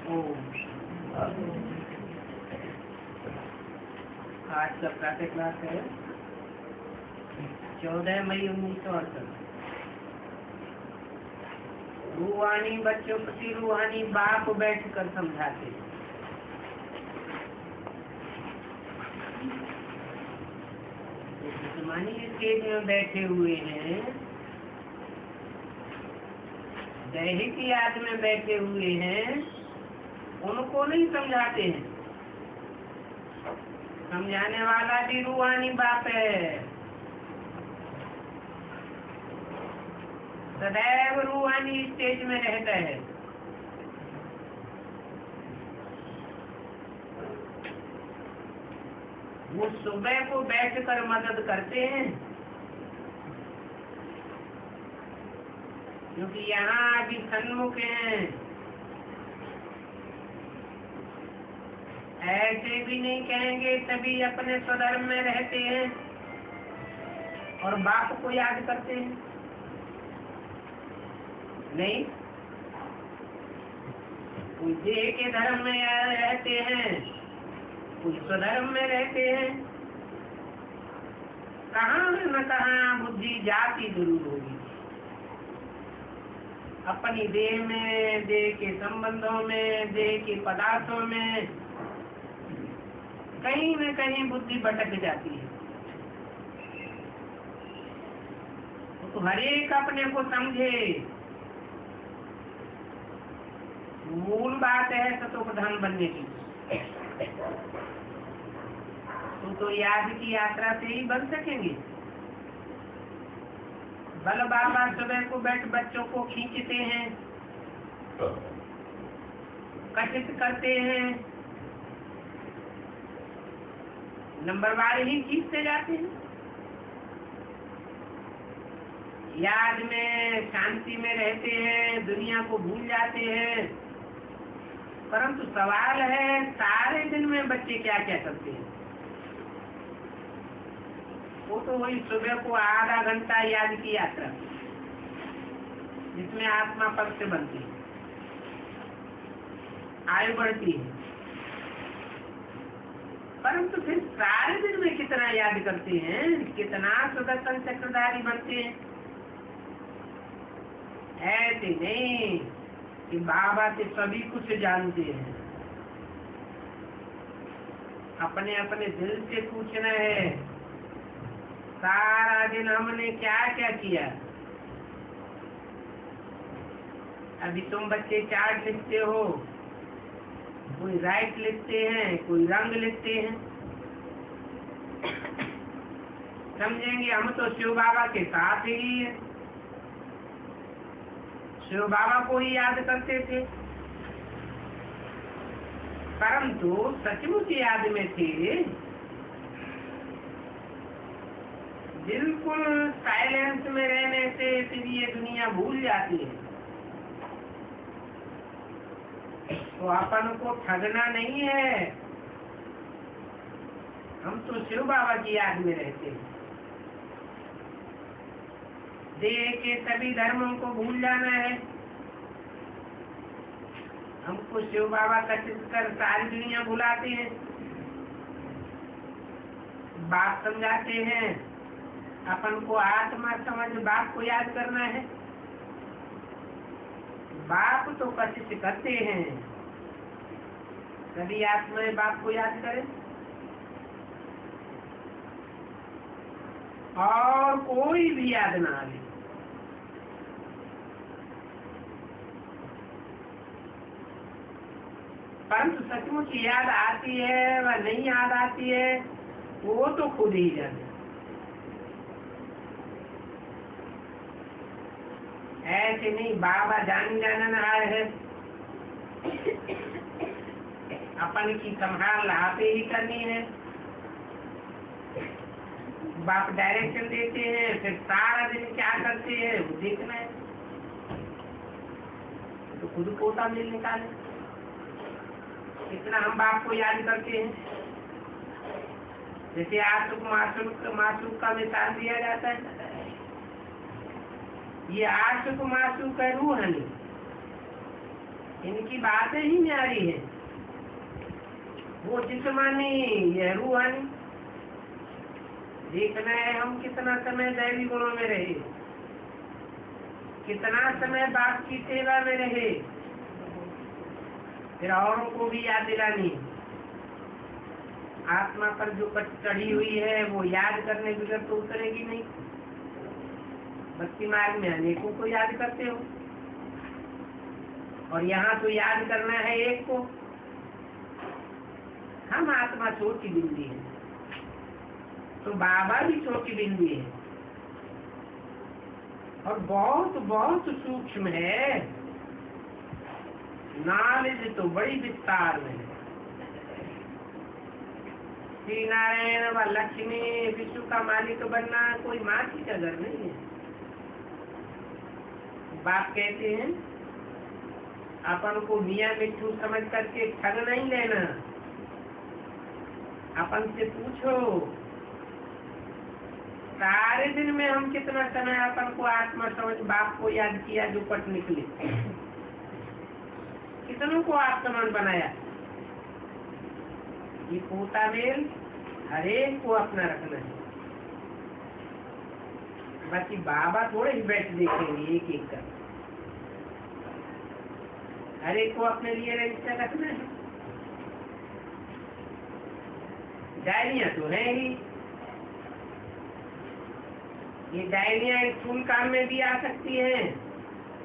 आज का प्रातः क्लास है 14 मई 1968। रूहानी बच्चों प्रति रूहानी बाप बैठकर समझाते। जिस्मानी स्टेज में बैठे हुए हैं, दैहिक याद में बैठे हुए हैं, उनको नहीं समझाते हैं। समझाने वाला भी रूहानी बाप है, सदैव रूहानी स्टेज में रहता है। वो सुबह को बैठकर मदद करते हैं, क्योंकि यहाँ अभी सन्मुख हैं। ऐसे भी नहीं कहेंगे तभी अपने स्वधर्म में रहते हैं और बाप को याद करते हैं। नहीं, कोई देह के धर्म में रहते हैं, कोई स्वधर्म में रहते हैं। कहाँ न कहाँ बुद्धि जाती जरूर होगी। अपनी देह में, देह के संबंधों में, देह के पदार्थों में कहीं न कहीं बुद्धि भटक जाती है। तो हर एक अपने को समझे। मूल बात है सतोप्रधान बनने की। तो याद की यात्रा से ही बन सकेंगे। बल बाबा सुबह को बैठ बच्चों को खींचते हैं, कथित करते हैं, नंबरवार ही खींचते जाते हैं। याद में शांति में रहते हैं, दुनिया को भूल जाते हैं। परंतु सवाल है, सारे दिन में बच्चे क्या क्या करते हैं? वो तो वही सुबह को आधा घंटा याद की यात्रा, जिसमें आत्मा पद से बनती है, आयु बढ़ती है। परंतु फिर सारे दिन में कितना याद करते हैं, कितना सुदर्शन चक्रधारी बनते हैं? ऐसे नहीं कि बाबा से सभी कुछ जानते हैं। अपने अपने दिल से पूछना है, सारा दिन हमने क्या क्या किया? अभी तुम बच्चे चार्ट लिखते हो, कोई राइट लिखते हैं, कोई रंग लिखते हैं। समझेंगे हम तो शिव बाबा के साथ ही है, शिव बाबा को ही याद करते थे। परंतु सचमुच याद में थे, बिल्कुल साइलेंस में रहने से फिर ये दुनिया भूल जाती है। तो अपन को ठगना नहीं है, हम तो शिव बाबा की याद में रहते हैं। देह के सभी धर्मों को भूल जाना है। हमको शिव बाबा कथित कर सारी दुनिया भुलाते हैं। बाप समझाते हैं, अपन को आत्मा समझ बाप को याद करना है। बाप तो कथित करते हैं, कभी आत्मा बाप को याद करें। और कोई भी याद ना आवे। परंतु सचमुच याद आती है व नहीं याद आती है, वो तो खुद ही जाने। ऐसे नहीं बाबा जान जाना है, अपन की संभाल आपे ही करनी है। बाप डायरेक्शन देते हैं, फिर सारा दिन क्या करते हैं वो देखना है। तो खुद कोटा मिल निकाले। इतना हम बाप को याद करते हैं। जैसे आशुक माशूक का मिसाल दिया जाता है, ये आशुक माशूक है रूहानी, इनकी बातें ही न्यारी है। वो जिस्मानी यह रूहानी। देखना है हम कितना समय दैवी गुणों में रहे, कितना समय बाप की सेवा में रहे, फिर औरों को भी याद दिलानी। आत्मा पर जो चढ़ी हुई है वो याद करने बगैर तो उतरेगी नहीं। भक्ति मार्ग में अनेकों को याद करते हो, और यहाँ तो याद करना है एक को। हम आत्मा छोटी बिंदी है, तो बाबा भी छोटी बिंदी है, और बहुत बहुत सूक्ष्म है। नॉलेज तो बड़ी विस्तार में है। श्री नारायण व लक्ष्मी विश्व का मालिक बनना कोई माटी का घर नहीं है। बाप कहते हैं अपन को मियाँ मिट्टू समझ करके ठग नहीं लेना। अपन से पूछो सारे दिन में हम कितना समय अपन को आत्मा समझ बाप को याद किया जो पट निकले, कितनों को आत्मन बनाया। ये पोता मेल हर एक को अपना रखना है। बाकी बाबा थोड़े ही बैठ देखेंगे एक एक कर, हर एक को अपने लिए रजिस्टर रखना है। डायरियां तो है ही। ये डायरियां स्थूल काम में भी आ सकती हैं,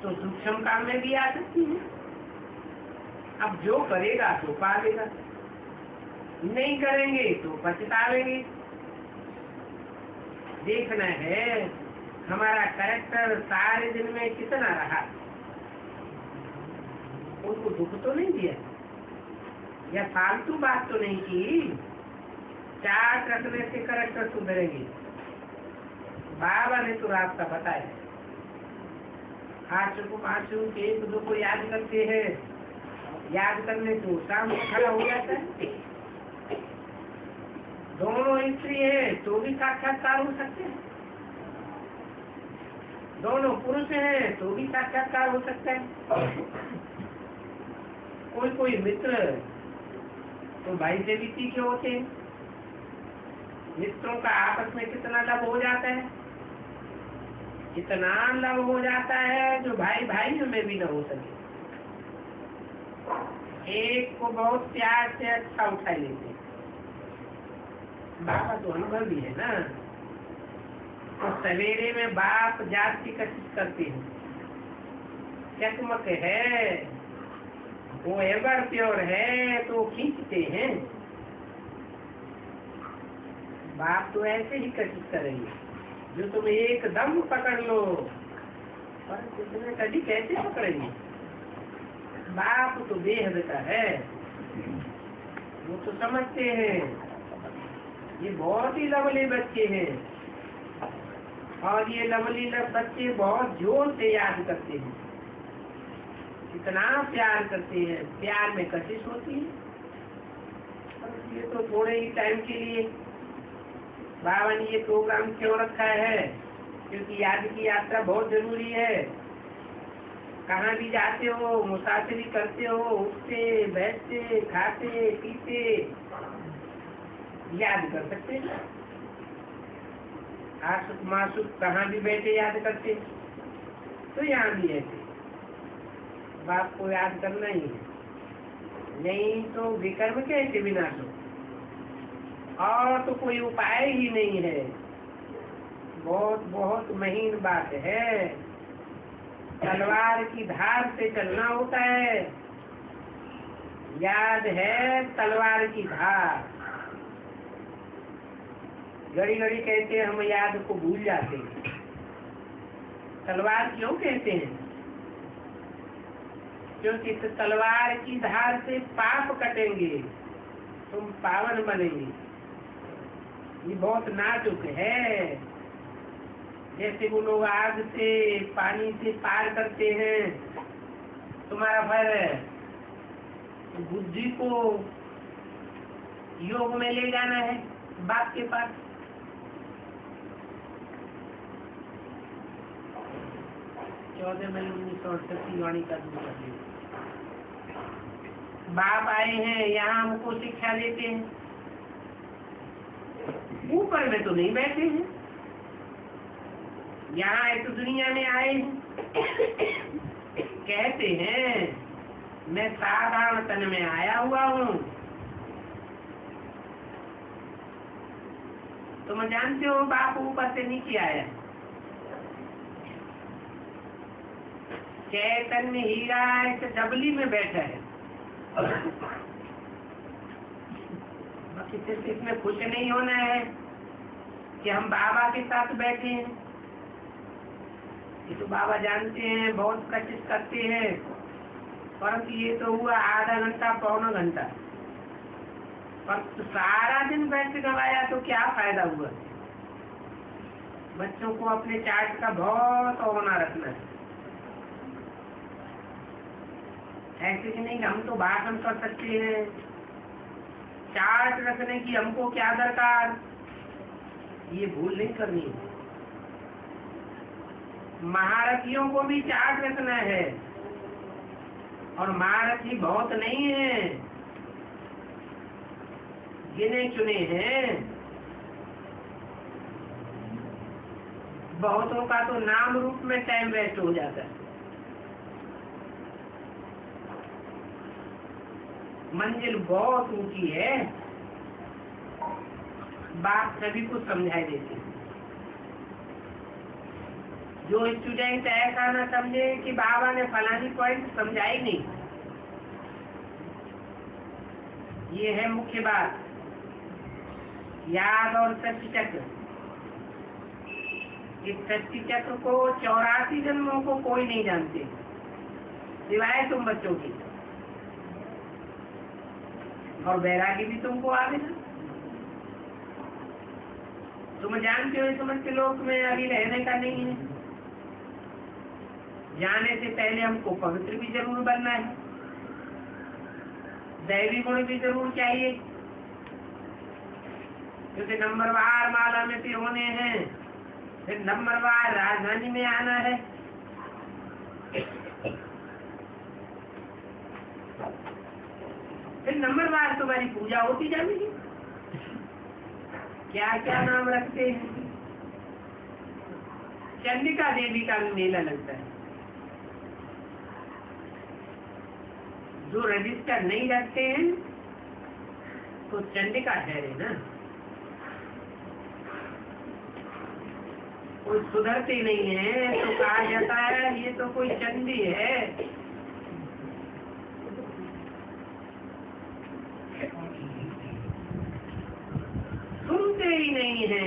तो सूक्ष्म काम में भी आ सकती हैं। अब जो करेगा तो पालेगा, नहीं करेंगे तो पछतावेंगे। देखना है हमारा कैरेक्टर सारे दिन में कितना रहा। उनको दुख तो नहीं दिया, या फालतू बात तो नहीं की। चार्ट रखने से कैरेक्टर सुधरेंगे। बाबा ने तो रास्ता बताया। आंसू के एक दो को याद करते हैं, याद करने तो सामने खड़ा हो जाता है। दोनों स्त्री है तो भी साक्षात्कार हो सकते हैं, दोनों पुरुष हैं तो भी साक्षात्कार हो सकता है। कोई कोई मित्र तो भाई से भी तीखे होते हैं। मित्रों का आपस में कितना लाभ हो जाता है, इतना लाभ हो जाता है जो भाई भाई में भी न हो सके। एक को बहुत प्यार से अच्छा उठा लेते। बाबा तो अनुभव भी है ना। तो सवेरे में बाप जात की कोशिश करते हैं। चकमक है, वो एवर प्योर है तो खींचते हैं। बाप तो ऐसे ही कोशिश करेंगे जो तुम एकदम पकड़ लो, पर कितने कभी कैसे पकड़ेंगे। बाप तो बेहद का है, वो तो समझते हैं ये बहुत ही लवली बच्चे हैं, और ये लवली बच्चे बहुत जोर से याद करते हैं। इतना प्यार करते हैं, प्यार में कशिश होती है। और ये तो थोड़े ही टाइम के लिए बाबा ने ये प्रोग्राम क्यों रखा है, क्योंकि याद की यात्रा बहुत जरूरी है। कहाँ भी जाते हो, मुसाफिरी करते हो, उठते बैठते खाते पीते याद कर सकते हैं। आसुक मासुक कहाँ भी बैठे याद करते, तो यहाँ भी ऐसे बाप को याद करना ही है। नहीं तो विकर्म कैसे विनाश हो, और तो कोई उपाय ही नहीं है। बहुत बहुत महीन बात है। तलवार की धार से चलना होता है। याद है तलवार की धार। घड़ी घड़ी कहते हैं हम याद को भूल जाते हैं। तलवार क्यों कहते हैं? क्योंकि इस तलवार की धार से पाप कटेंगे, तुम पावन बनेंगे। ये बहुत नाजुक है। जैसे वो लोग आग से पानी से पार करते हैं, तुम्हारा भय है तो बुद्धि को योग में ले जाना है बाप के पास। चौदह मई 1968 वाणी का दूसरा बाप आए हैं यहाँ हमको शिक्षा देते हैं, ऊपर में तो नहीं बैठे हैं, यहाँ एक तो दुनिया में आए हैं। कहते हैं मैं साधारण तन में आया हुआ हूँ। तुम जानते हो बाप ऊपर से नीचे आया। चैतन्य हीरा इस डबली में बैठा है, बाकी सिर्फ इसमें खुश नहीं होना है कि हम बाबा के साथ बैठे हैं। ये तो बाबा जानते हैं, बहुत प्रैक्टिस करते हैं, परंतु ये तो हुआ आधा घंटा पौना घंटा, पर तो सारा दिन बैठ गवाया तो क्या फायदा हुआ। बच्चों को अपने चार्ट का बहुत होना रखना है। ऐसे कि नहीं हम तो भाषण कर सकते हैं, चार्ट रखने की हमको क्या दरकार, ये भूल नहीं करनी है। महारथियों को भी चार्ट रखना है, और महारथी बहुत नहीं है, गिने चुने हैं। बहुतों का तो नाम रूप में टाइम वेस्ट हो जाता है। मंजिल बहुत ऊंची है, बात सभी को समझाई देती है। जो स्टूडेंट ऐसा ना समझे कि बाबा ने फलानी पॉइंट समझाई नहीं, ये है मुख्य बात। याद और सत्य चक्र, इस सत्य चक्र को 84 जन्मों को कोई नहीं जानते सिवाय तुम बच्चों की, और वैरागी भी तुमको आ गया। तुम जानते हो समझते लोक में अभी रहने का नहीं है। जाने से पहले हमको पवित्र भी जरूर बनना है, दैवी गुण भी जरूर चाहिए, क्योंकि नंबरवार माला में फिर होने हैं, फिर नंबरवार राजधानी में आना है। फिर नंबरवार तुम्हारी पूजा होती जाएगी। क्या क्या नाम रखते हैं। चंडिका देवी का भी मेला लगता है। जो रजिस्टर नहीं रखते हैं तो चंडिका ठहरे ना, कोई सुधरते नहीं है तो कहा जाता है ये तो कोई चंडी है। सुनते ही नहीं है,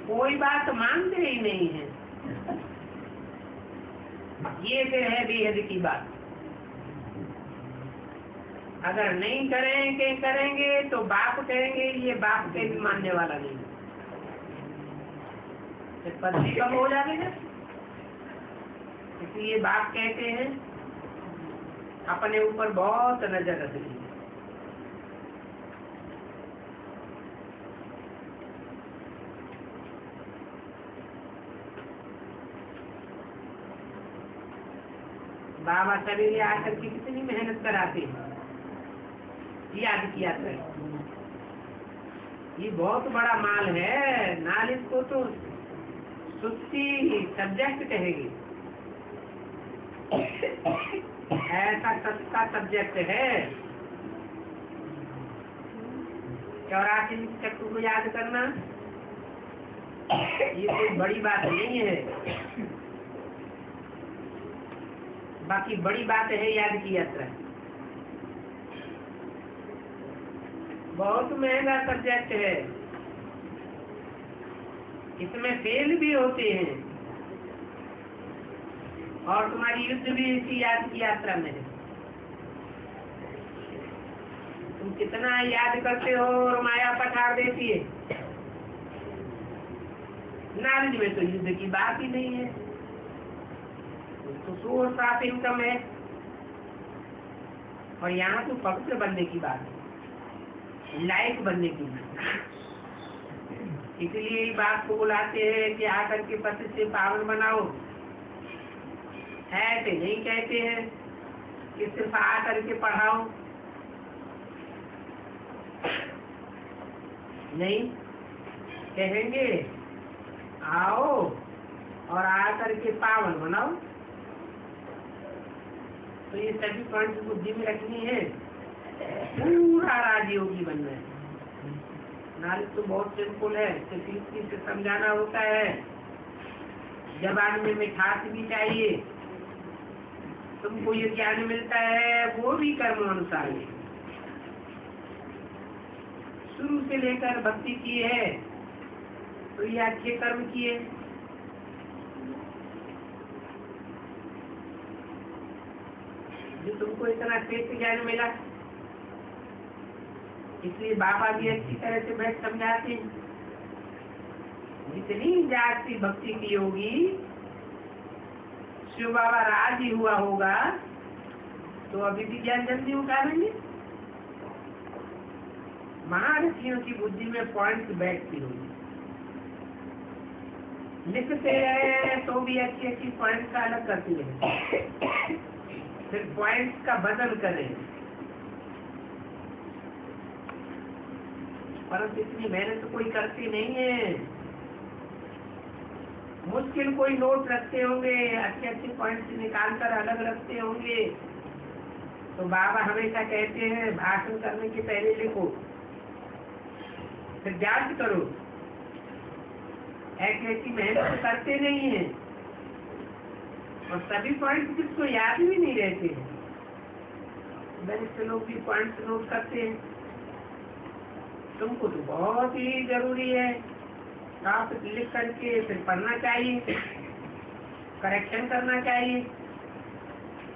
कोई बात मानते ही नहीं है। ये फिर है बेहद की बात। अगर नहीं करेंगे तो बाप कहेंगे, ये बाप के भी मानने वाला नहीं, पति कम हो जाएगा। इसलिए बाप कहते हैं अपने ऊपर बहुत नजर रखनी। बाबा सवेरे आकर के कितनी मेहनत कराते हैं, याद किया कर। ये बहुत बड़ा माल है, नाल इसको तो सुस्ती सब्जेक्ट कहेगी। ऐसा सस्ता सब्जेक्ट है। 84 चक्र को याद करना ये कोई बड़ी बात नहीं है। बाकी बड़ी बात है याद की यात्रा। बहुत महंगा सब्जेक्ट है, इसमें फेल भी होते हैं, और तुम्हारी युद्ध भी इसी याद की यात्रा में है। तुम कितना याद करते हो और माया पठार देती है। नॉलेज में तो युद्ध की बात ही नहीं है, तो सोर्स ऑफ इनकम है, और यहाँ तो पवित्र बनने की बात है, लायक बनने की बात। इसलिए बात को बुलाते हैं कि आकर के पति से पावन बनाओ। ऐसे नहीं कहते हैं कि सिर्फ सिर्फ आ करके पढ़ाओ, नहीं कहेंगे आओ और आ करके पावन बनाओ। तो ये सभी पॉइंट बुद्धि में रखनी है, पूरा राजयोगी बनना है। नॉलेज तो बहुत सिंपल है, सिर्फ से समझाना होता है। जबान में मिठास भी चाहिए, तुमको ये ज्ञान मिलता है वो भी कर्म अनुसार है। शुरू से लेकर भक्ति की है तो ये अच्छे कर्म किए, जो तुमको इतना श्रेष्ठ ज्ञान मिला। इसलिए बाबा भी अच्छी तरह से बैठ समझाते हैं। जितनी जाति भक्ति की होगी, शिव बाबा राजी हुआ होगा तो अभी भी ज्ञान जल्दी उतारेंगे। महारथियों की बुद्धि में पॉइंट्स बैठती होगी, लिखते हैं तो भी अच्छी अच्छी पॉइंट्स का अलग करती है, फिर पॉइंट्स का बदल करें। परंतु इतनी मेहनत तो कोई करती नहीं है। मुश्किल कोई नोट रखते होंगे, अच्छे अच्छे पॉइंट्स निकाल कर अलग रखते होंगे। तो बाबा हमेशा कहते हैं भाषण करने के पहले लिखो, फिर जांच करो। ऐसी ऐसी मेहनत तो करते नहीं है, और सभी पॉइंट्स किसको याद भी नहीं रहते हैं। वरिष्ठ लोग भी पॉइंट्स नोट करते हैं। तुमको तो बहुत ही जरूरी है, आप लिख करके फिर पढ़ना चाहिए, करेक्शन करना चाहिए।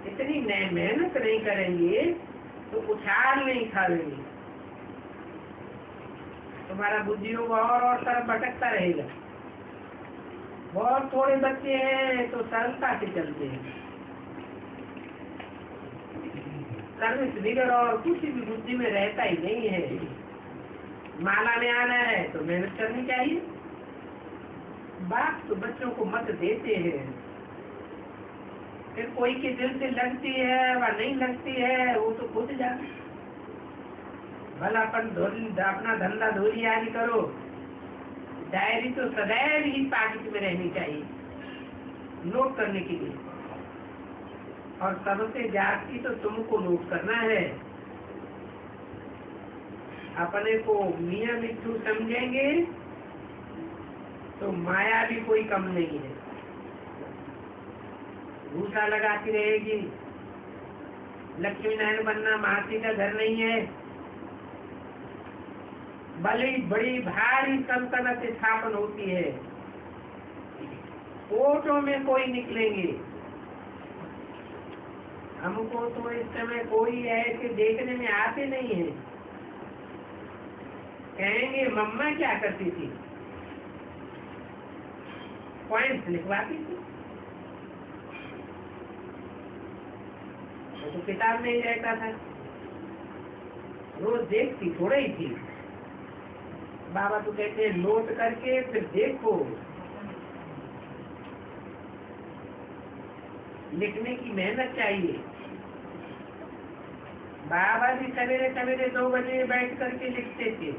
इतनी मेहनत नहीं करेंगे तो उछाल नहीं खाएंगे, तुम्हारा बुद्धियोग और तरफ भटकता रहेगा। बहुत थोड़े बच्चे हैं तो सरलता से चलते हैं, सर्विस विगर और कुछ भी बुद्धि में रहता ही नहीं है। माला में आना है तो मेहनत करनी चाहिए। बाप तो बच्चों को मत देते हैं, फिर कोई के दिल से लगती है व नहीं लगती है वो तो खुद जाने। भला अपना धंधा धोरी आदि करो, डायरी तो सदैव ही पाकिट में रहनी चाहिए नोट करने के लिए। और सबसे जाती तो तुमको नोट करना है। अपने को मियां मिट्टू समझेंगे तो माया भी कोई कम नहीं है। भूसा लगाती रहेगी, लक्ष्मी नारायण बनना मासी का घर नहीं है। बड़ी भारी सल्तनत स्थापन होती है, कोटों में कोई निकलेंगे। हमको तो इस समय कोई ऐसे देखने में आते नहीं है। कहेंगे मम्मा क्या करती थी, पॉइंट्स लिखवाती थी। वो तो किताब में ही रहता था, रोज देखती थोड़ा ही थी। बाबा तो कहते हैं नोट करके फिर देखो। लिखने की मेहनत चाहिए। बाबा भी सवेरे सवेरे 2 बजे बैठ करके लिखते थे,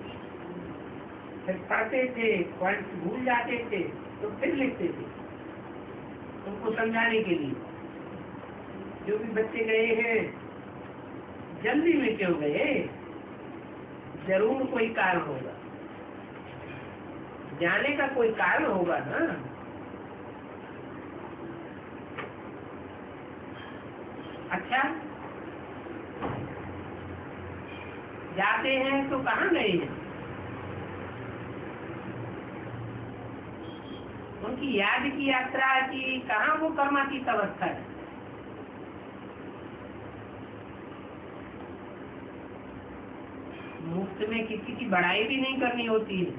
फिर पढ़ते थे, पॉइंट्स भूल जाते थे तो फिर लिखते थे उनको समझाने के लिए। जो भी बच्चे गए हैं जल्दी में क्यों गए, जरूर कोई कारण होगा, जाने का कोई कारण होगा ना। अच्छा, जाते हैं तो कहाँ गए हैं? उनकी याद की यात्रा की कहाँ वो कर्मातीत अवस्था है। मुफ्त में किसी की बड़ाई भी नहीं करनी होती है।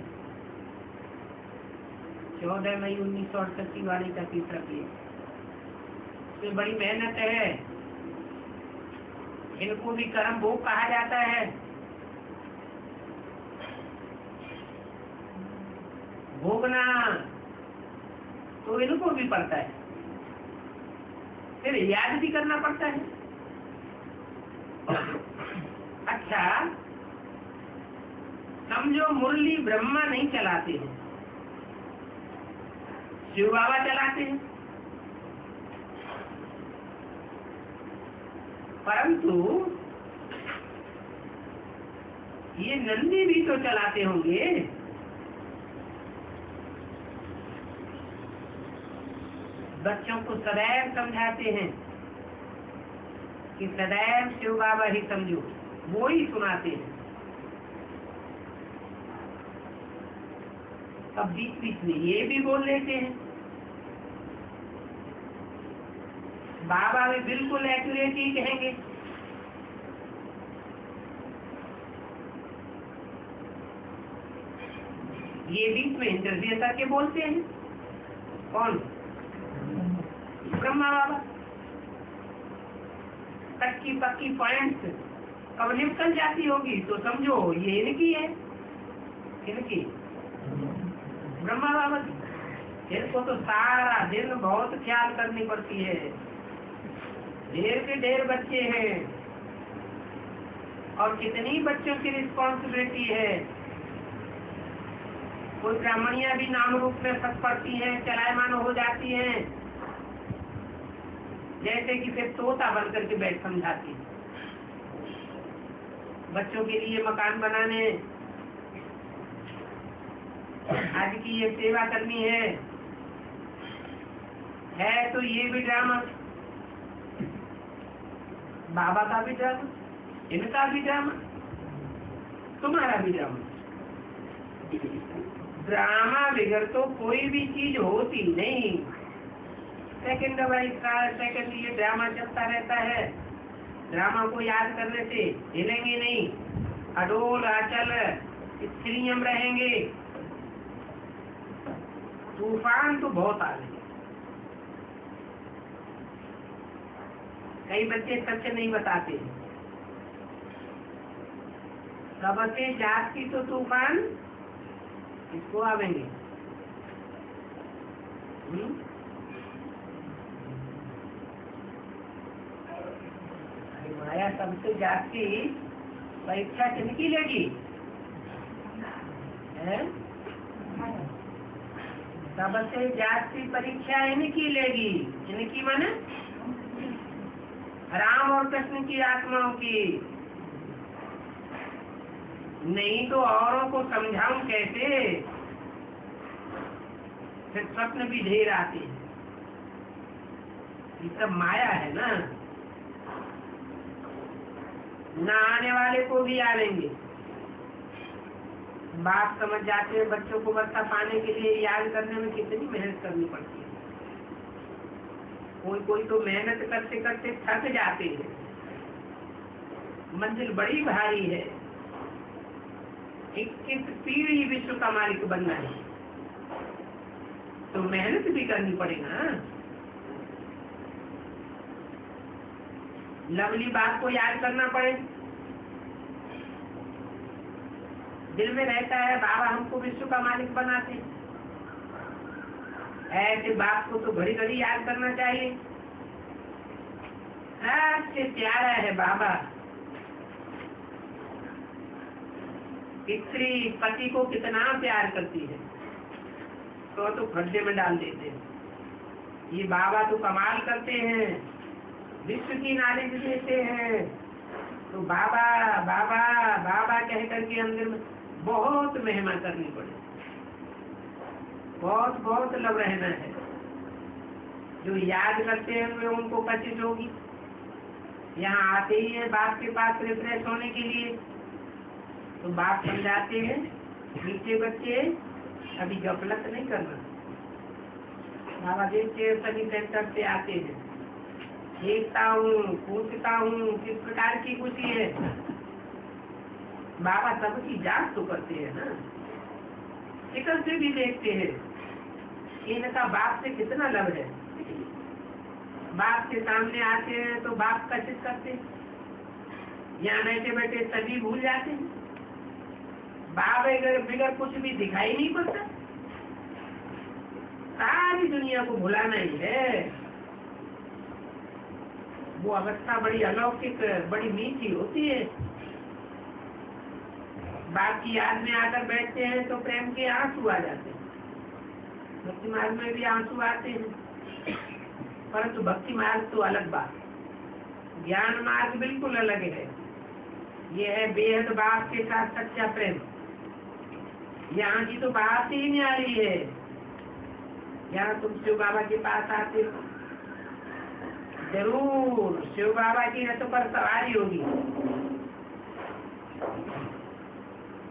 14 मई 1968 की वाणी का तीसरा पेज, इसमें बड़ी मेहनत है। इनको भी कर्म भोग कहा जाता है। भोगना तो इनको भी पड़ता है, फिर याद भी करना पड़ता है। अच्छा, समझो मुरली ब्रह्मा नहीं चलाते हैं, शिव बाबा चलाते हैं, परंतु ये नंदी भी तो चलाते होंगे। बच्चों को सदैव समझाते हैं कि सदैव शिव बाबा ही समझो, वो ही सुनाते हैं। अब बीच बीच में ये भी बोल लेते हैं, बाबा भी बिल्कुल एक्यूरेट ही कहेंगे। ये बीच में इंटरव्यू करके बोलते हैं। कौन? ब्रह्मा बाबा। कच्ची पक्की पॉइंट्स कब निकल जाती होगी तो समझो ये इनकी है, इनकी ब्रह्मा बाबा की। इनको तो सारा दिन बहुत ख्याल करनी पड़ती है। ढेर के ढेर बच्चे हैं और कितनी बच्चों की रिस्पॉन्सिबिलिटी है। कोई ब्राह्मणियां भी नाम रूप में फंस पड़ती हैं, चलायमान हो जाती हैं, जैसे कि फिर तोता बन करके बैठ समझाती है। बच्चों के लिए मकान बनाने, आज की ये सेवा करनी है तो ये भी ड्रामा, बाबा का भी ड्रामा, इनका भी ड्रामा, तुम्हारा भी ड्रामा। ड्रामा बगैर तो कोई भी चीज होती नहीं। सेकंड बाई सेकंड ये ड्रामा चलता रहता है। ड्रामा को याद करने से हिलेंगे नहीं, अडोल अचल स्थिरियम रहेंगे। तूफान तो बहुत आ रहे। कई बच्चे सच नहीं बताते, सबसे जाती तो तूफान इसको आवेंगे। माया सबसे जाती परीक्षा किनकी लेगी? सबसे जाती परीक्षा इनकी लेगी। इनकी माने राम और कृष्ण की आत्माओं की। नहीं तो औरों को समझाऊं कैसे? फिर स्वप्न भी ढेर आते हैं। ये सब माया है ना आने वाले को भी आवेंगे। बाप समझ जाते हैं बच्चों को वर्षा पाने के लिए याद करने में कितनी मेहनत करनी पड़ती है। कोई तो मेहनत करते करते थक जाते हैं, मंजिल बड़ी भारी है। 21 पीढ़ी विश्व का मालिक बनना है तो मेहनत भी करनी पड़ेगा। लवली बात को याद करना पड़े। दिल में रहता है बाबा हमको विश्व का मालिक बनाते। ऐसे बाप को तो घड़ी घड़ी याद करना चाहिए। सबसे प्यारा है बाबा। स्त्री पति को कितना प्यार करती है तो खड्डे में डाल देते हैं। ये बाबा तो कमाल करते हैं, विश्व की नॉलेज देते हैं। तो बाबा बाबा बाबा कह करके अंदर में बहुत महिमा करनी पड़े, बहुत बहुत लव रहना है। जो याद करते हैं उनको पचित होगी। यहाँ आते ही है बाप के पास रिफ्रेश होने के लिए तो बाप समझाते हैं नीचे बच्चे अभी गफलत नहीं करना। बाबा देखते सभी सेंटर से आते हैं, देखता हूँ पूछता हूँ किस प्रकार की खुशी है। बाबा सबकी जांच तो करते हैं ना, निकल से भी देखते हैं इनका बाप से कितना लव है। बाप के सामने आते हैं तो बाप कशिश करते हैं, यहाँ बैठे बैठे सभी भूल जाते हैं। बाप बिगड़ कुछ भी दिखाई नहीं पड़ता, सारी दुनिया को भुलाना ही है। वो अवस्था बड़ी अलौकिक, बड़ी मीठी होती है। बाप की याद में आकर बैठते हैं तो प्रेम के आंसू आ जाते हैं। भक्ति मार्ग में भी आंसू आते हैं, परंतु भक्ति मार्ग तो अलग बात, ज्ञान मार्ग बिल्कुल अलग है। ये है बेहद बाप के साथ सच्चा प्रेम। यहाँ की तो बात ही नहीं आ रही है। यहाँ तुम शिव बाबा के पास आते हो, जरूर शिव बाबा की रथ पर सवारी होगी।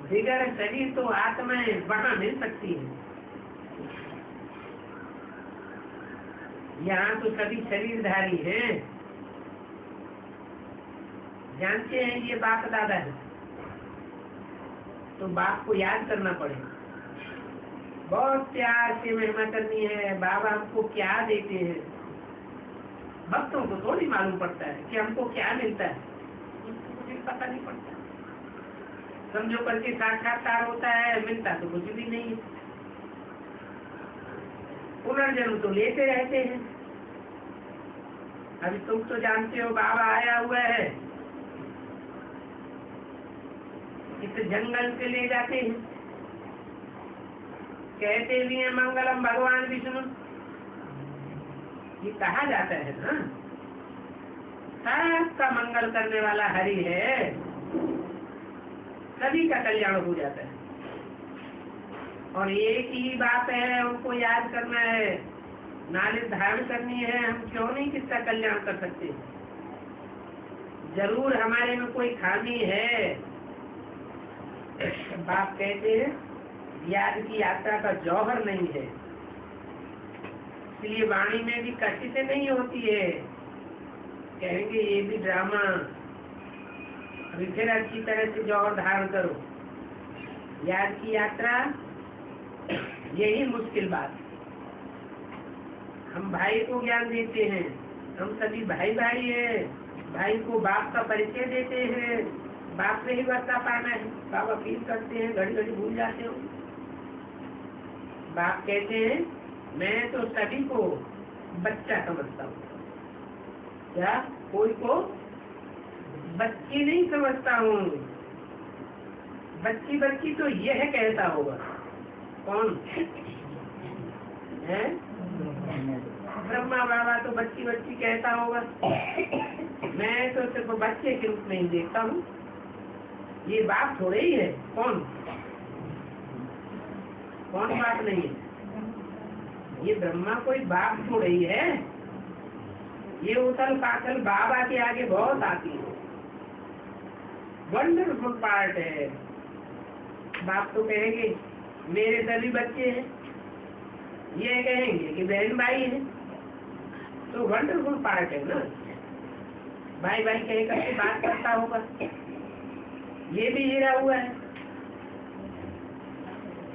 बिगड़ शरीर तो आत्माएं वहां मिल सकती है। यहाँ तो सभी शरीरधारी हैं। जानते हैं ये बाप दादा है, तो बाप को याद करना पड़ेगा। बहुत प्यार से महिमा करनी है। बाबा हमको क्या देते हैं, भक्तों को थोड़ी मालूम पड़ता है कि हमको क्या मिलता है, मुझे पता नहीं पड़ता। समझो करके साक्षात्कार होता है, मिलता तो कुछ भी नहीं है। पुनर्जन्म तो लेते रहते हैं। अभी तुम तो जानते हो बाबा आया हुआ है, इस जंगल से ले जाते हैं, कहते भी हैं मंगलम भगवान विष्णु। ये कहा जाता है ना, सबका मंगल करने वाला हरि है, सभी का कल्याण हो जाता है। और एक ही बात है, उनको याद करना है, नालिश धारण करनी है। हम क्यों नहीं किसका कल्याण कर सकते? जरूर हमारे में कोई खामी है। बाप कहते हैं याद की यात्रा का जौहर नहीं है, इसलिए वाणी में भी कशिश नहीं होती है। कहेंगे ये भी ड्रामा, अभी फिर अच्छी तरह से जौहर धारण करो। याद की यात्रा यही मुश्किल बात। हम भाई को ज्ञान देते हैं, हम सभी भाई भाई हैं। भाई को बाप का परिचय देते हैं, बाप से ही वर्ता पाना है। बाबा फील करते हैं, घड़ी घड़ी भूल जाते हो। बाप कहते हैं मैं तो सभी को बच्चा समझता हूँ। क्या कोई को बच्ची नहीं समझता हूँ? बच्ची बच्ची तो यह कहता होगा। कौन है? ब्रह्मा बाबा तो बच्ची बच्ची कहता होगा। मैं तो सिर्फ बच्चे के रूप में ही देखता हूँ। ये बाप थोड़े ही है। कौन कौन बाप नहीं है? ये ब्रह्मा कोई बाप थोड़े ही है। ये उथल पाथल बाबा के आगे बहुत आती है। वंडरफुल पार्ट है। बाप तो कहेंगे मेरे सभी बच्चे हैं, ये कहेंगे कि बहन भाई है, तो वंडरफुल पार्ट है ना। भाई भाई कहे करके बात करता होगा। ये भी हीरा हुआ है।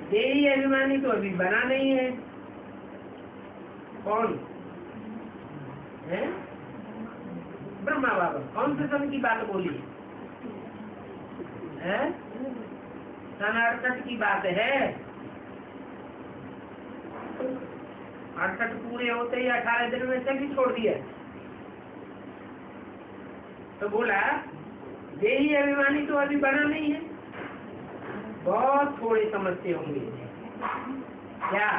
देही अभिमानी तो अभी बना नहीं है। कौन है? ब्रह्मा बाबा। कौन से सन की बात बोली है? सन 68 की बात है। 68 पूरे होते ही 18 दिन में से भी छोड़ दिया। तो बोला देही अभिमानी तो अभी बना नहीं है। बहुत थोड़े समझते होंगे। क्या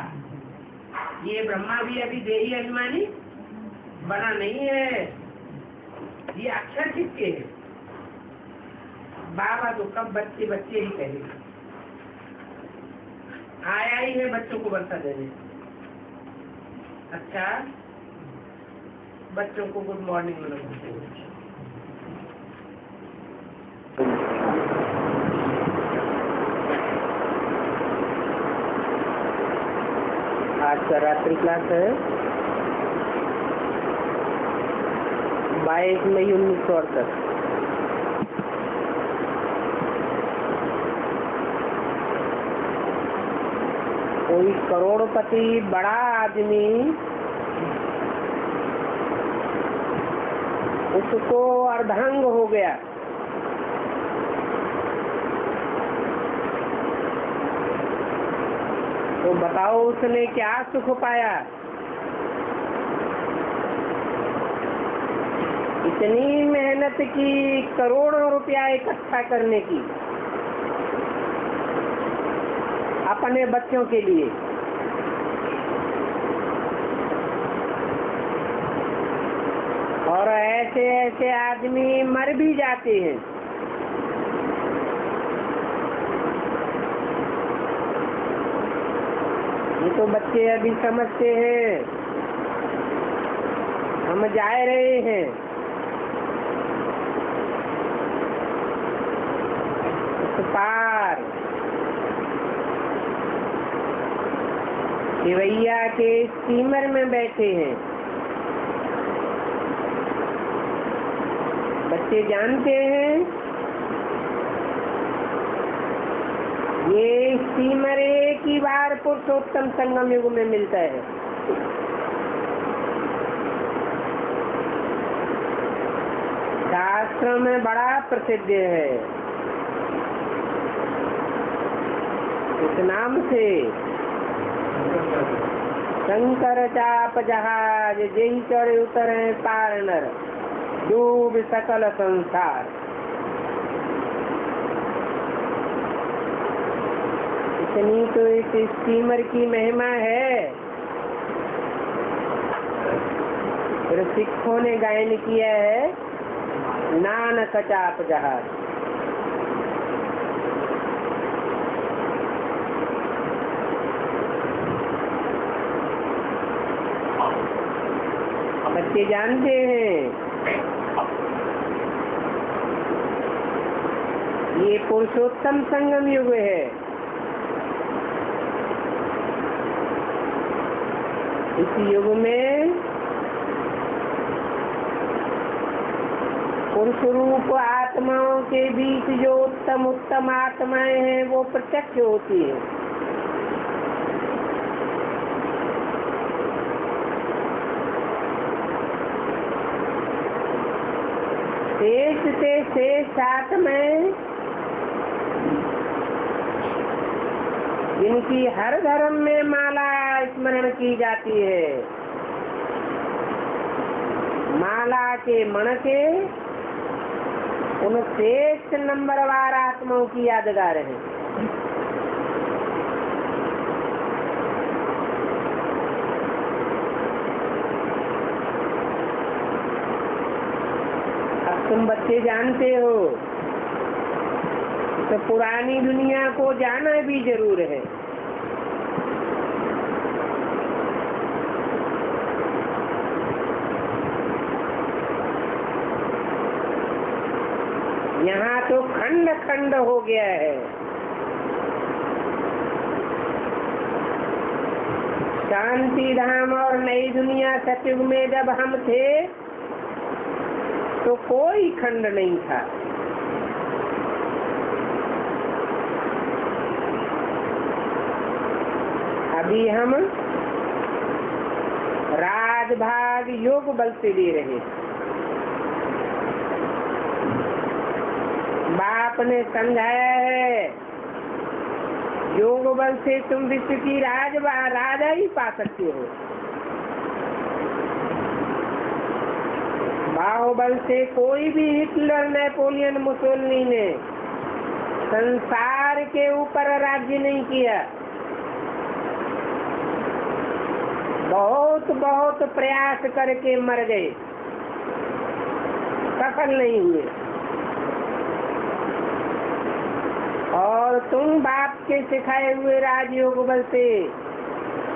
ये ब्रह्मा भी अभी देही अभिमानी बना नहीं है? ये अक्षर किसके है? बाबा तो कब बच्चे बच्चे ही कहेंगे। आया ही है बच्चों को वर्षा देने। अच्छा, बच्चों को गुड मॉर्निंग बोलते हैं। आज का रात्रि क्लास है 22 मई 1968। कोई करोड़पति बड़ा आदमी उसको अर्धांग हो गया। तो बताओ उसने क्या सुख पाया? इतनी मेहनत की करोड़ों रुपया इकट्ठा करने की अपने बच्चों के लिए, और ऐसे ऐसे आदमी मर भी जाते हैं। ये तो बच्चे अभी समझते हैं हम जा रहे हैं, उस पार केवैया के स्टीमर में बैठे हैं। बच्चे जानते हैं ये स्टीमर एक ही बार पुरुषोत्तम संगम युग में मिलता है। शास्त्रों में बड़ा प्रसिद्ध है इस नाम से, शंकर चाप जहाज जेहि चढ़े उतरे पार नर, डूब सकल संसार। इतनी तो इस स्टीमर की महिमा है। फिर सिखों ने गायन किया है नानक चाप जहाज। बच्चे जानते हैं ये पुरुषोत्तम संगम युग है। इस युग में पुरुष रूप आत्माओं के बीच जो उत्तम उत्तम आत्माएं हैं वो प्रत्यक्ष होती है। शेष से शेष आत्माएं जिनकी हर धर्म में माला स्मरण की जाती है, माला के मण के उन श्रेष्ठ नंबरवार आत्माओं की यादगार है। अब तुम बच्चे जानते हो तो पुरानी दुनिया को जाना भी जरूर है। यहाँ तो खंड खंड हो गया है। शांति धाम और नई दुनिया सतयुग में जब हम थे तो कोई खंड नहीं था। अभी हम राजभाग योग बल से दे रहे हैं। बाप ने समझाया है योग बल से तुम विश्व की राजा ही पा सकते हो। बाहुबल से कोई भी हिटलर, नेपोलियन, मुसोलिनी ने संसार के ऊपर राज्य नहीं किया। बहुत बहुत प्रयास करके मर गए, सफल नहीं हुए। और तुम बाप के सिखाए हुए राजयोग बल से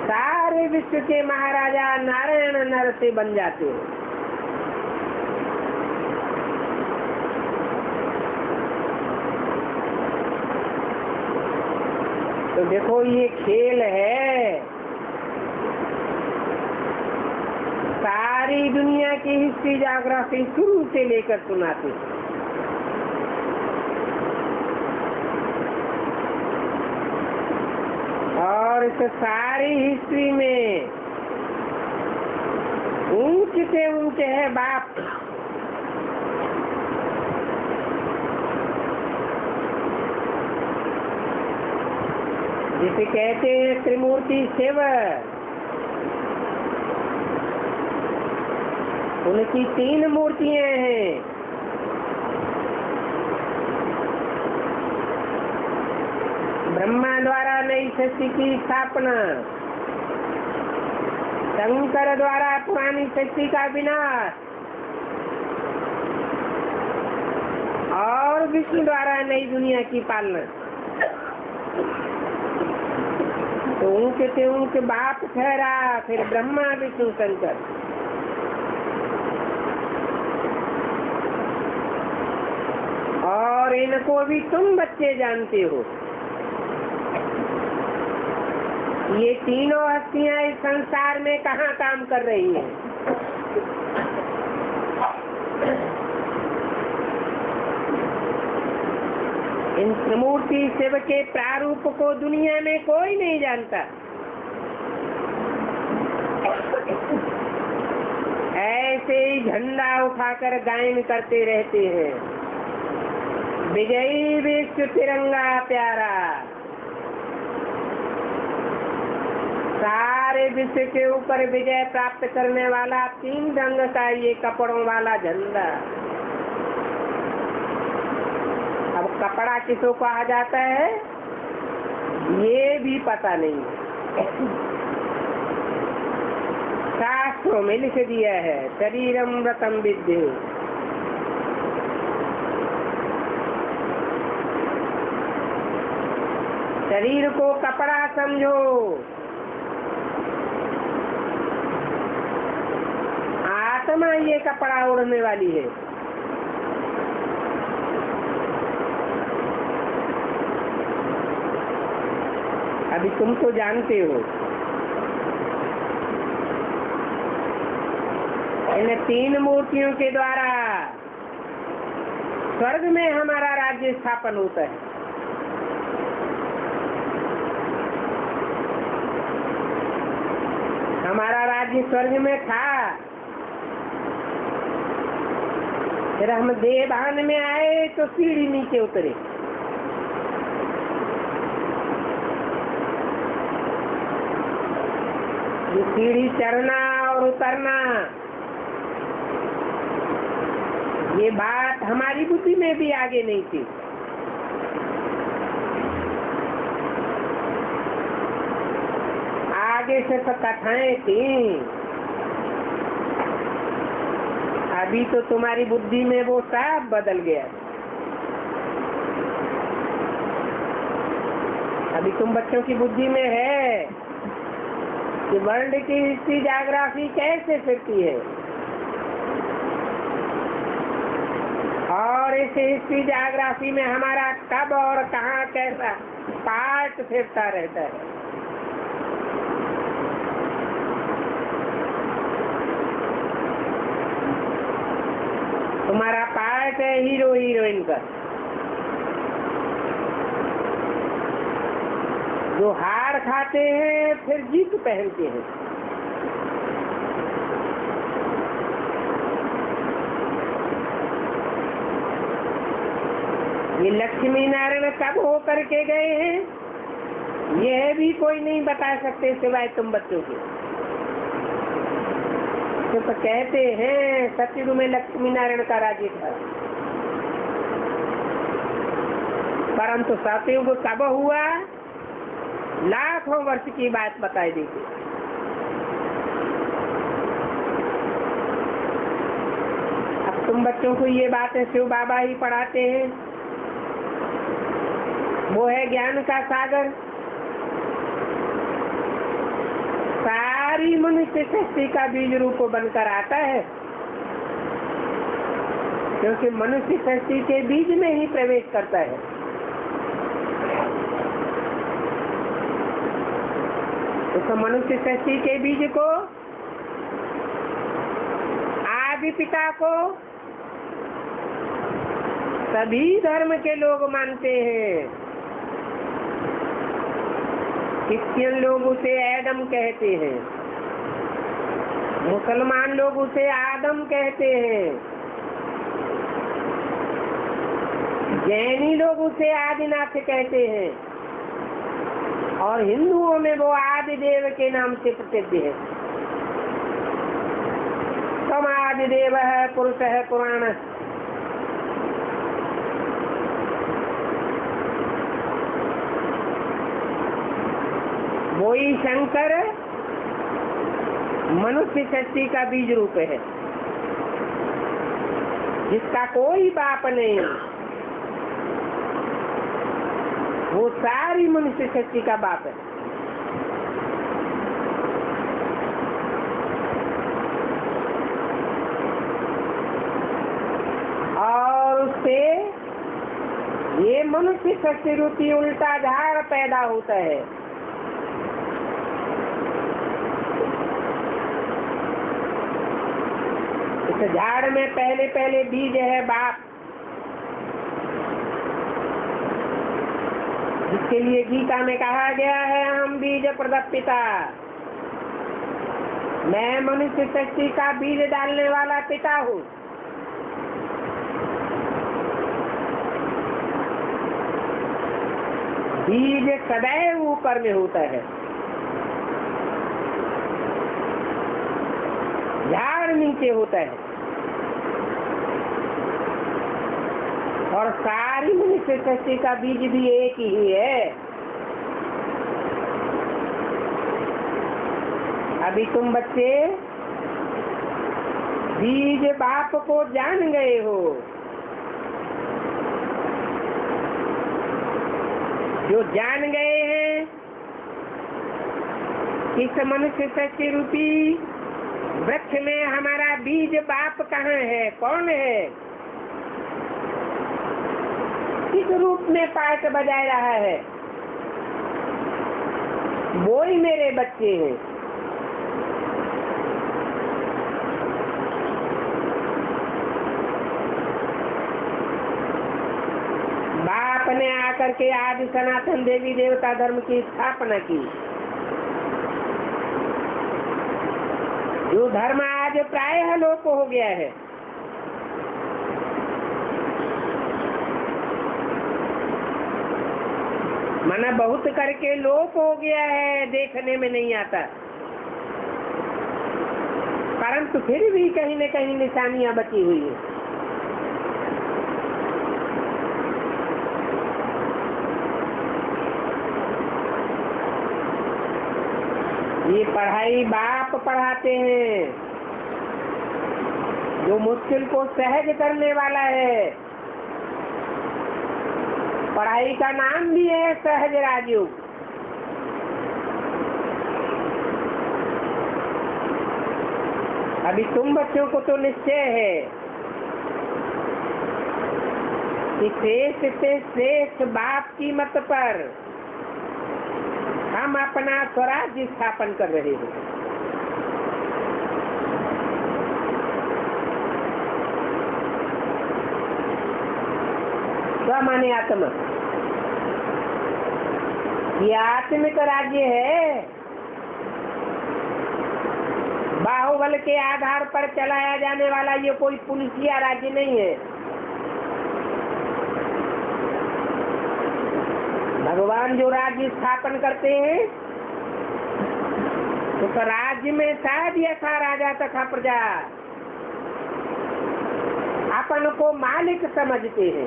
सारे विश्व के महाराजा नारायण नर से बन जाते हो। तो देखो ये खेल है। सारी दुनिया की हिस्ट्री ज्योग्राफी शुरू से लेकर सुनाते हैं। और इस सारी हिस्ट्री में ऊंचे से ऊंचे है बाप। जिसे कहते हैं त्रिमूर्ति शिव। उनकी 3 मूर्तियां हैं। ब्रह्मा द्वारा नई सृष्टि की स्थापना, शंकर द्वारा पुरानी सृष्टि का विनाश और विष्णु द्वारा नई दुनिया की पालना। तो उनके से उनके बाप ठहरा, फिर ब्रह्मा विष्णु शंकर। और इनको भी तुम बच्चे जानते हो। ये तीनों हस्तियां इस संसार में कहाँ काम कर रही हैं? इन त्रिमूर्ति शिव के प्रारूप को दुनिया में कोई नहीं जानता। ऐसे ही झंडा उठाकर गायन करते रहते हैं, विजयी विश्व तिरंगा प्यारा। सारे विश्व के ऊपर विजय प्राप्त करने वाला 3 रंग का ये कपड़ों वाला झंडा। अब कपड़ा किसको कहा जाता है ये भी पता नहीं। शास्त्रों में लिख दिया है, शरीरम व्रतम विद्ये। शरीर को कपड़ा समझो, आत्मा ये कपड़ा ओढ़ने वाली है। अभी तुम तो जानते हो इन 3 मूर्तियों के द्वारा स्वर्ग में हमारा राज्य स्थापन होता है। हमारा राज्य स्वर्ग में था, फिर हम देवभान में आए तो सीढ़ी नीचे उतरे। ये सीढ़ी चढ़ना और उतरना, ये बात हमारी बुद्धि में भी आगे नहीं थी। आगे से तो कथाएं थी, अभी तो तुम्हारी बुद्धि में वो सब बदल गया। अभी तुम बच्चों की बुद्धि में है कि वर्ल्ड की हिस्ट्री ज्योग्राफी कैसे फिरती है, और इस हिस्ट्री ज्योग्राफी में हमारा कब और कहाँ कैसा पार्ट फिरता रहता है। तुम्हारा पार्ट है हीरो हीरोइन का, जो हार खाते हैं फिर जीत पहनते हैं। ये लक्ष्मी नारायण कब हो करके गए हैं यह भी कोई नहीं बता सकते सिवाय तुम बच्चों के। तो कहते हैं सतयुग में लक्ष्मी नारायण का राज्य था, परंतु सतयुग कब हुआ लाखों वर्ष की बात बताई देती। अब तुम बच्चों को ये बातें शिव बाबा ही पढ़ाते हैं, वो है ज्ञान का सागर। सारी मनुष्य सृष्टि का बीज रूप बनकर आता है, क्योंकि मनुष्य सृष्टि के बीज में ही प्रवेश करता है। तो मनुष्य सृष्टि के बीज को, आदि पिता को सभी धर्म के लोग मानते हैं। क्रिश्चियन लोग उसे एडम कहते हैं, मुसलमान लोग उसे आदम कहते हैं, जैनी लोग उसे आदिनाथ कहते हैं, और हिंदुओं में वो आदिदेव के नाम से प्रसिद्ध है। तुम आदिदेव है, पुरुष है, पुराण। वही शंकर मनुष्य सृष्टि का बीज रूप है, जिसका कोई बाप नहीं, वो सारी मनुष्य सृष्टि का बाप है। और उससे ये मनुष्य सृष्टि रूपी उल्टा झाड़ पैदा होता है। इस झाड़ में पहले पहले बीज है बाप, जिसके लिए गीता में कहा गया है हम बीज प्रदप पिता, मैं मनुष्य सृष्टि का बीज डालने वाला पिता हूँ। बीज सदैव ऊपर में होता है, झाड़ नीचे होता है, और सारी मनुष्य सृष्टि का बीज भी एक ही है। अभी तुम बच्चे बीज बाप को जान गए हो, जो जान गए हैं इस मनुष्य सृष्टि रूपी वृक्ष में हमारा बीज बाप कहाँ है, कौन है, किस रूप में पाठ बजाय रहा है, वो ही मेरे बच्चे हैं। बाप ने आकर के आदि सनातन देवी देवता धर्म की स्थापना की, जो धर्म आज प्रायः लोप हो गया है। माना बहुत करके लोप हो गया है, देखने में नहीं आता, परंतु फिर भी कहीं न कहीं निशानियां बची हुई है। ये पढ़ाई बाप पढ़ाते हैं, जो मुश्किल को सहज करने वाला है। पढ़ाई का नाम भी है सहज राजयोग। अभी तुम बच्चों को तो निश्चय है कि श्रेष्ठ से श्रेष्ठ बाप की मत पर हम अपना स्वराज्य स्थापन कर रहे हैं। स्व माने आत्मा, ये आत्मिक राज्य है, बाहुबल के आधार पर चलाया जाने वाला ये कोई पुलिसिया राज्य नहीं है। भगवान जो राज्य स्थापन करते हैं, उस राज्य में शायद यथा राजा तथा प्रजा अपन को मालिक समझते हैं।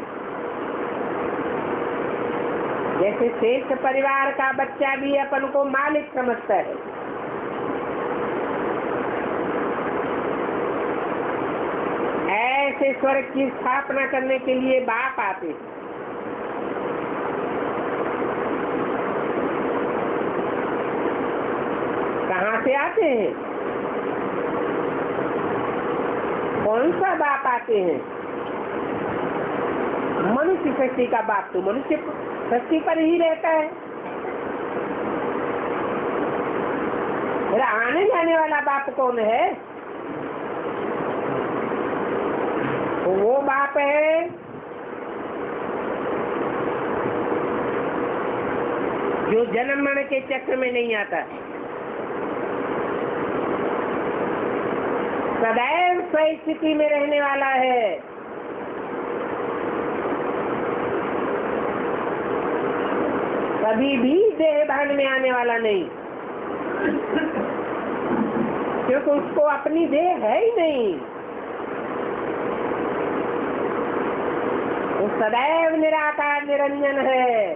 जैसे श्रेष्ठ परिवार का बच्चा भी अपन को मालिक समझता है, ऐसे स्वर्ग की स्थापना करने के लिए बाप आते हैं। कहाँ से आते हैं? कौन सा बाप आते हैं? मनुष्य सृष्टि का बाप तो मनुष्य सृष्टि पर ही रहता है। फिर आने जाने वाला बाप कौन है? वो बाप है जो जन्म मरण के चक्र में नहीं आता, सदैव सही स्थिति में रहने वाला है। कभी भी देह भान में आने वाला नहीं, क्योंकि उसको अपनी देह है ही नहीं। सदैव निराकार निरंजन है,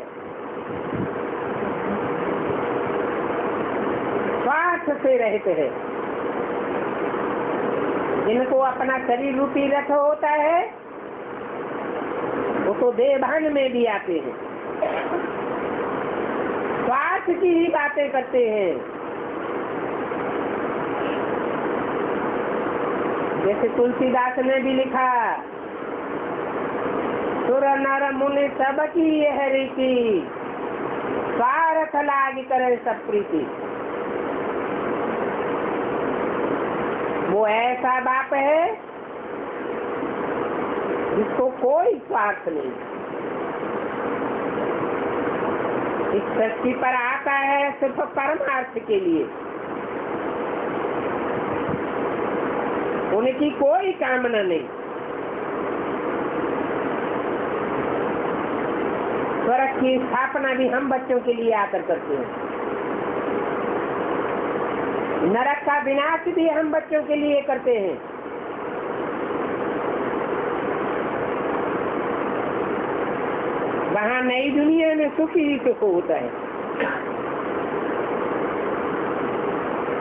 स्वार्थ से रहित है। जिनको अपना शरीर रूपी रथ होता है वो तो देवभान में भी आते हैं, स्वार्थ की ही बातें करते हैं। जैसे तुलसीदास ने भी लिखा, सुर नर मुनि सबकी यह रीति, स्वार्थ लाग करे सब प्रीति। वो ऐसा बाप है जिसको कोई स्वार्थ नहीं, इस सृष्टि पर आता है सिर्फ परमार्थ के लिए, उनकी कोई कामना नहीं। स्वर्ग की स्थापना भी हम बच्चों के लिए आकर करते हैं, नरक का विनाश भी हम बच्चों के लिए करते हैं। वहाँ नई दुनिया में सुख ही सुख होता है,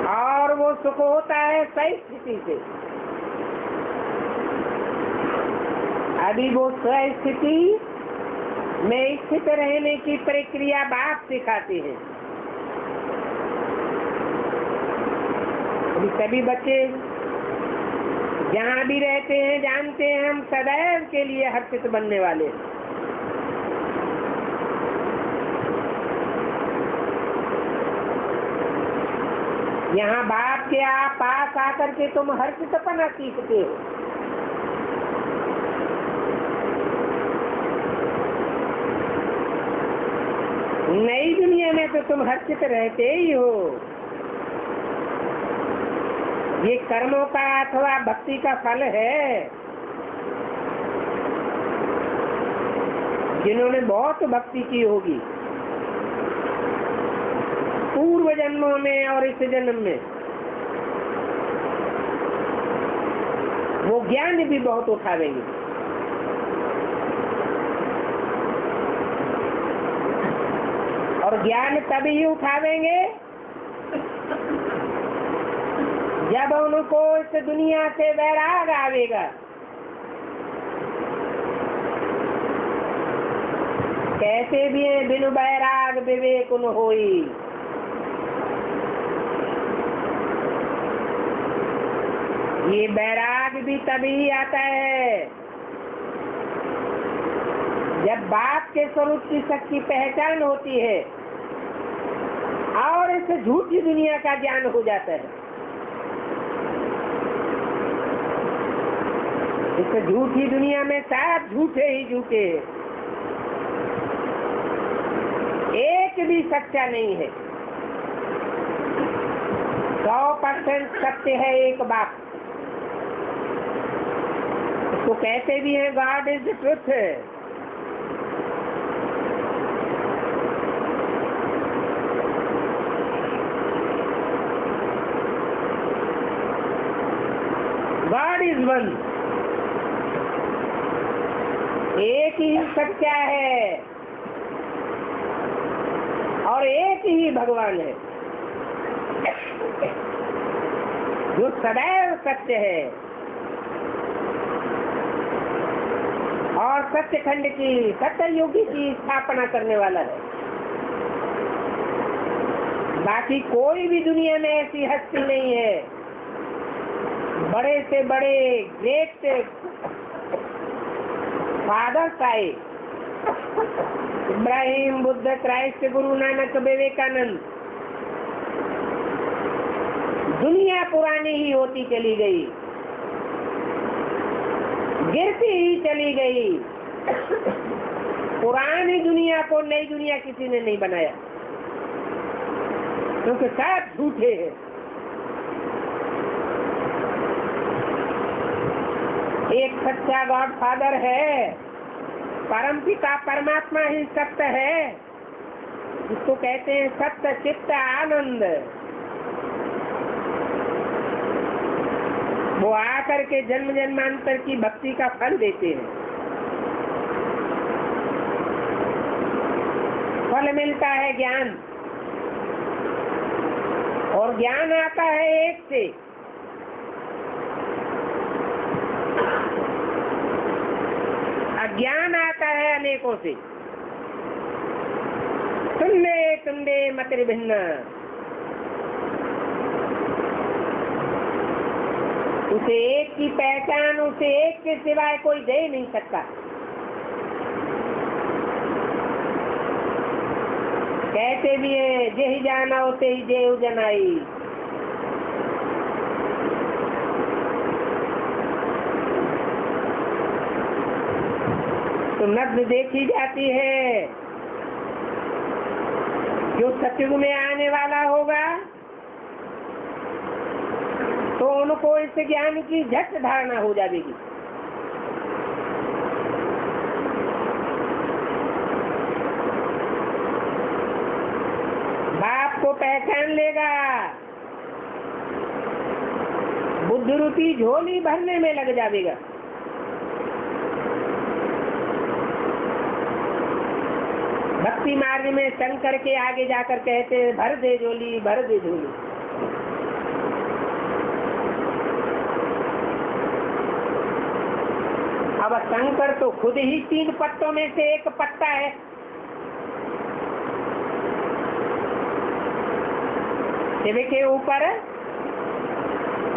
और वो सुख होता है सही स्थिति से। अभी वो स्थिति में स्थित रहने की प्रक्रिया बाप सिखाते हैं। सभी बच्चे जहाँ भी रहते हैं जानते हैं हम सदैव के लिए हर्षित बनने वाले हैं। यहाँ बाप के पास आकर के तुम हर्षितपना सीखते हो। नई दुनिया में तो तुम हर्षित रहते ही हो। ये कर्मों का अथवा भक्ति का फल है। जिन्होंने बहुत भक्ति की होगी पूर्व जन्मों में और इस जन्म में, वो ज्ञान भी बहुत उठावेंगे। और ज्ञान तभी उठावेंगे जब उनको इस दुनिया से वैराग आवेगा। कहते भी हैं बिनु वैराग विवेक न होई। ये वैराग भी तभी आता है जब बाप के स्वरूप की सच्ची पहचान होती है और इस झूठी दुनिया का ज्ञान हो जाता है। इस झूठी दुनिया में सब झूठे ही झूठे, एक भी सच्चा नहीं है। 100% सत्य है एक बात। तो कहते भी हैं God is the truth. God is one, एक ही सच्चा है और एक ही भगवान है जो सदैव सत्य है और सत्यखंड की सत्ययुगी की स्थापना करने वाला है। बाकी कोई भी दुनिया में ऐसी हस्ती नहीं है। बड़े से बड़े ग्रेट फादर्स आए, इब्राहिम, बुद्ध, क्राइस्ट, गुरु नानक, विवेकानंद। दुनिया पुरानी ही होती चली गई, गिरती ही चली गई। पुरानी दुनिया को नई दुनिया किसी ने नहीं बनाया, क्योंकि सब झूठे हैं। एक सच्चा गॉड फादर है, परम पिता परमात्मा ही सत्य है, जिसको कहते हैं सत्य चित्त आनंद। वो आकर के जन्म जन्मांतर की भक्ति का फल देते हैं। फल मिलता है ज्ञान, और ज्ञान आता है एक से। अज्ञान आता है अनेकों से। तुंडे तुंडे मतिर्भिन्न, उसे एक की पहचान उसे एक के सिवाय कोई दे नहीं सकता। कहते भी है जेहि जाना होते ही जेहु जनाई। तो नब्ज देखी जाती है, जो सतयुग में आने वाला होगा तो उनको इस ज्ञान की झट धारणा हो जाएगी। बाप को पहचान लेगा, बुद्धि रूपी झोली भरने में लग जाएगा। भक्ति मार्ग में शंकर के आगे जाकर कहते भर दे झोली, भर दे झोली। अब शंकर तो खुद ही 3 पत्तों में से एक पत्ता है। शिव के ऊपर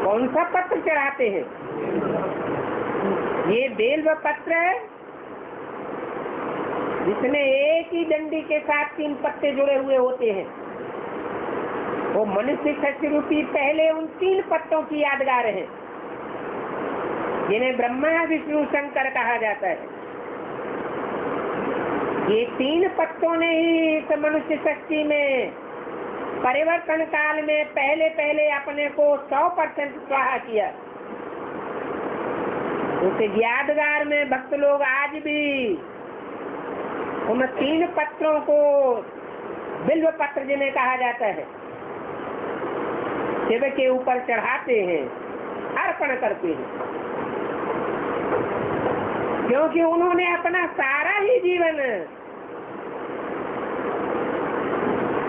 कौन सा पत्र चढ़ाते हैं? ये बेल्व पत्र है, जिसमें एक ही डंडी के साथ 3 पत्ते जुड़े हुए होते हैं। वो मनुष्य शक्ति रूपी पहले उन 3 पत्तों की यादगार है, जिन्हें ब्रह्मा विष्णु शंकर कहा जाता है। ये 3 पत्तों ने ही इस मनुष्य शक्ति में परिवर्तन काल में पहले पहले अपने को 100% स्वाहा किया। उस यादगार में भक्त लोग आज भी उन 3 पत्रों को बिल्व पत्र जिन्हें कहा जाता है, शिव के ऊपर चढ़ाते हैं, अर्पण करते हैं, क्योंकि उन्होंने अपना सारा ही जीवन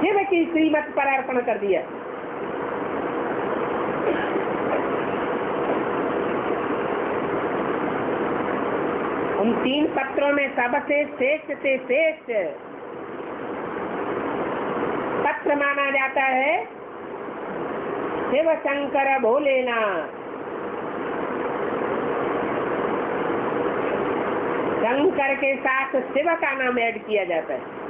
शिव की श्रीमत पर अर्पण कर दिया। उन 3 पत्रों में सबसे श्रेष्ठ से श्रेष्ठ पत्र माना जाता है शिव शंकर भोलेनाथ। शंकर के साथ शिव का नाम ऐड किया जाता है।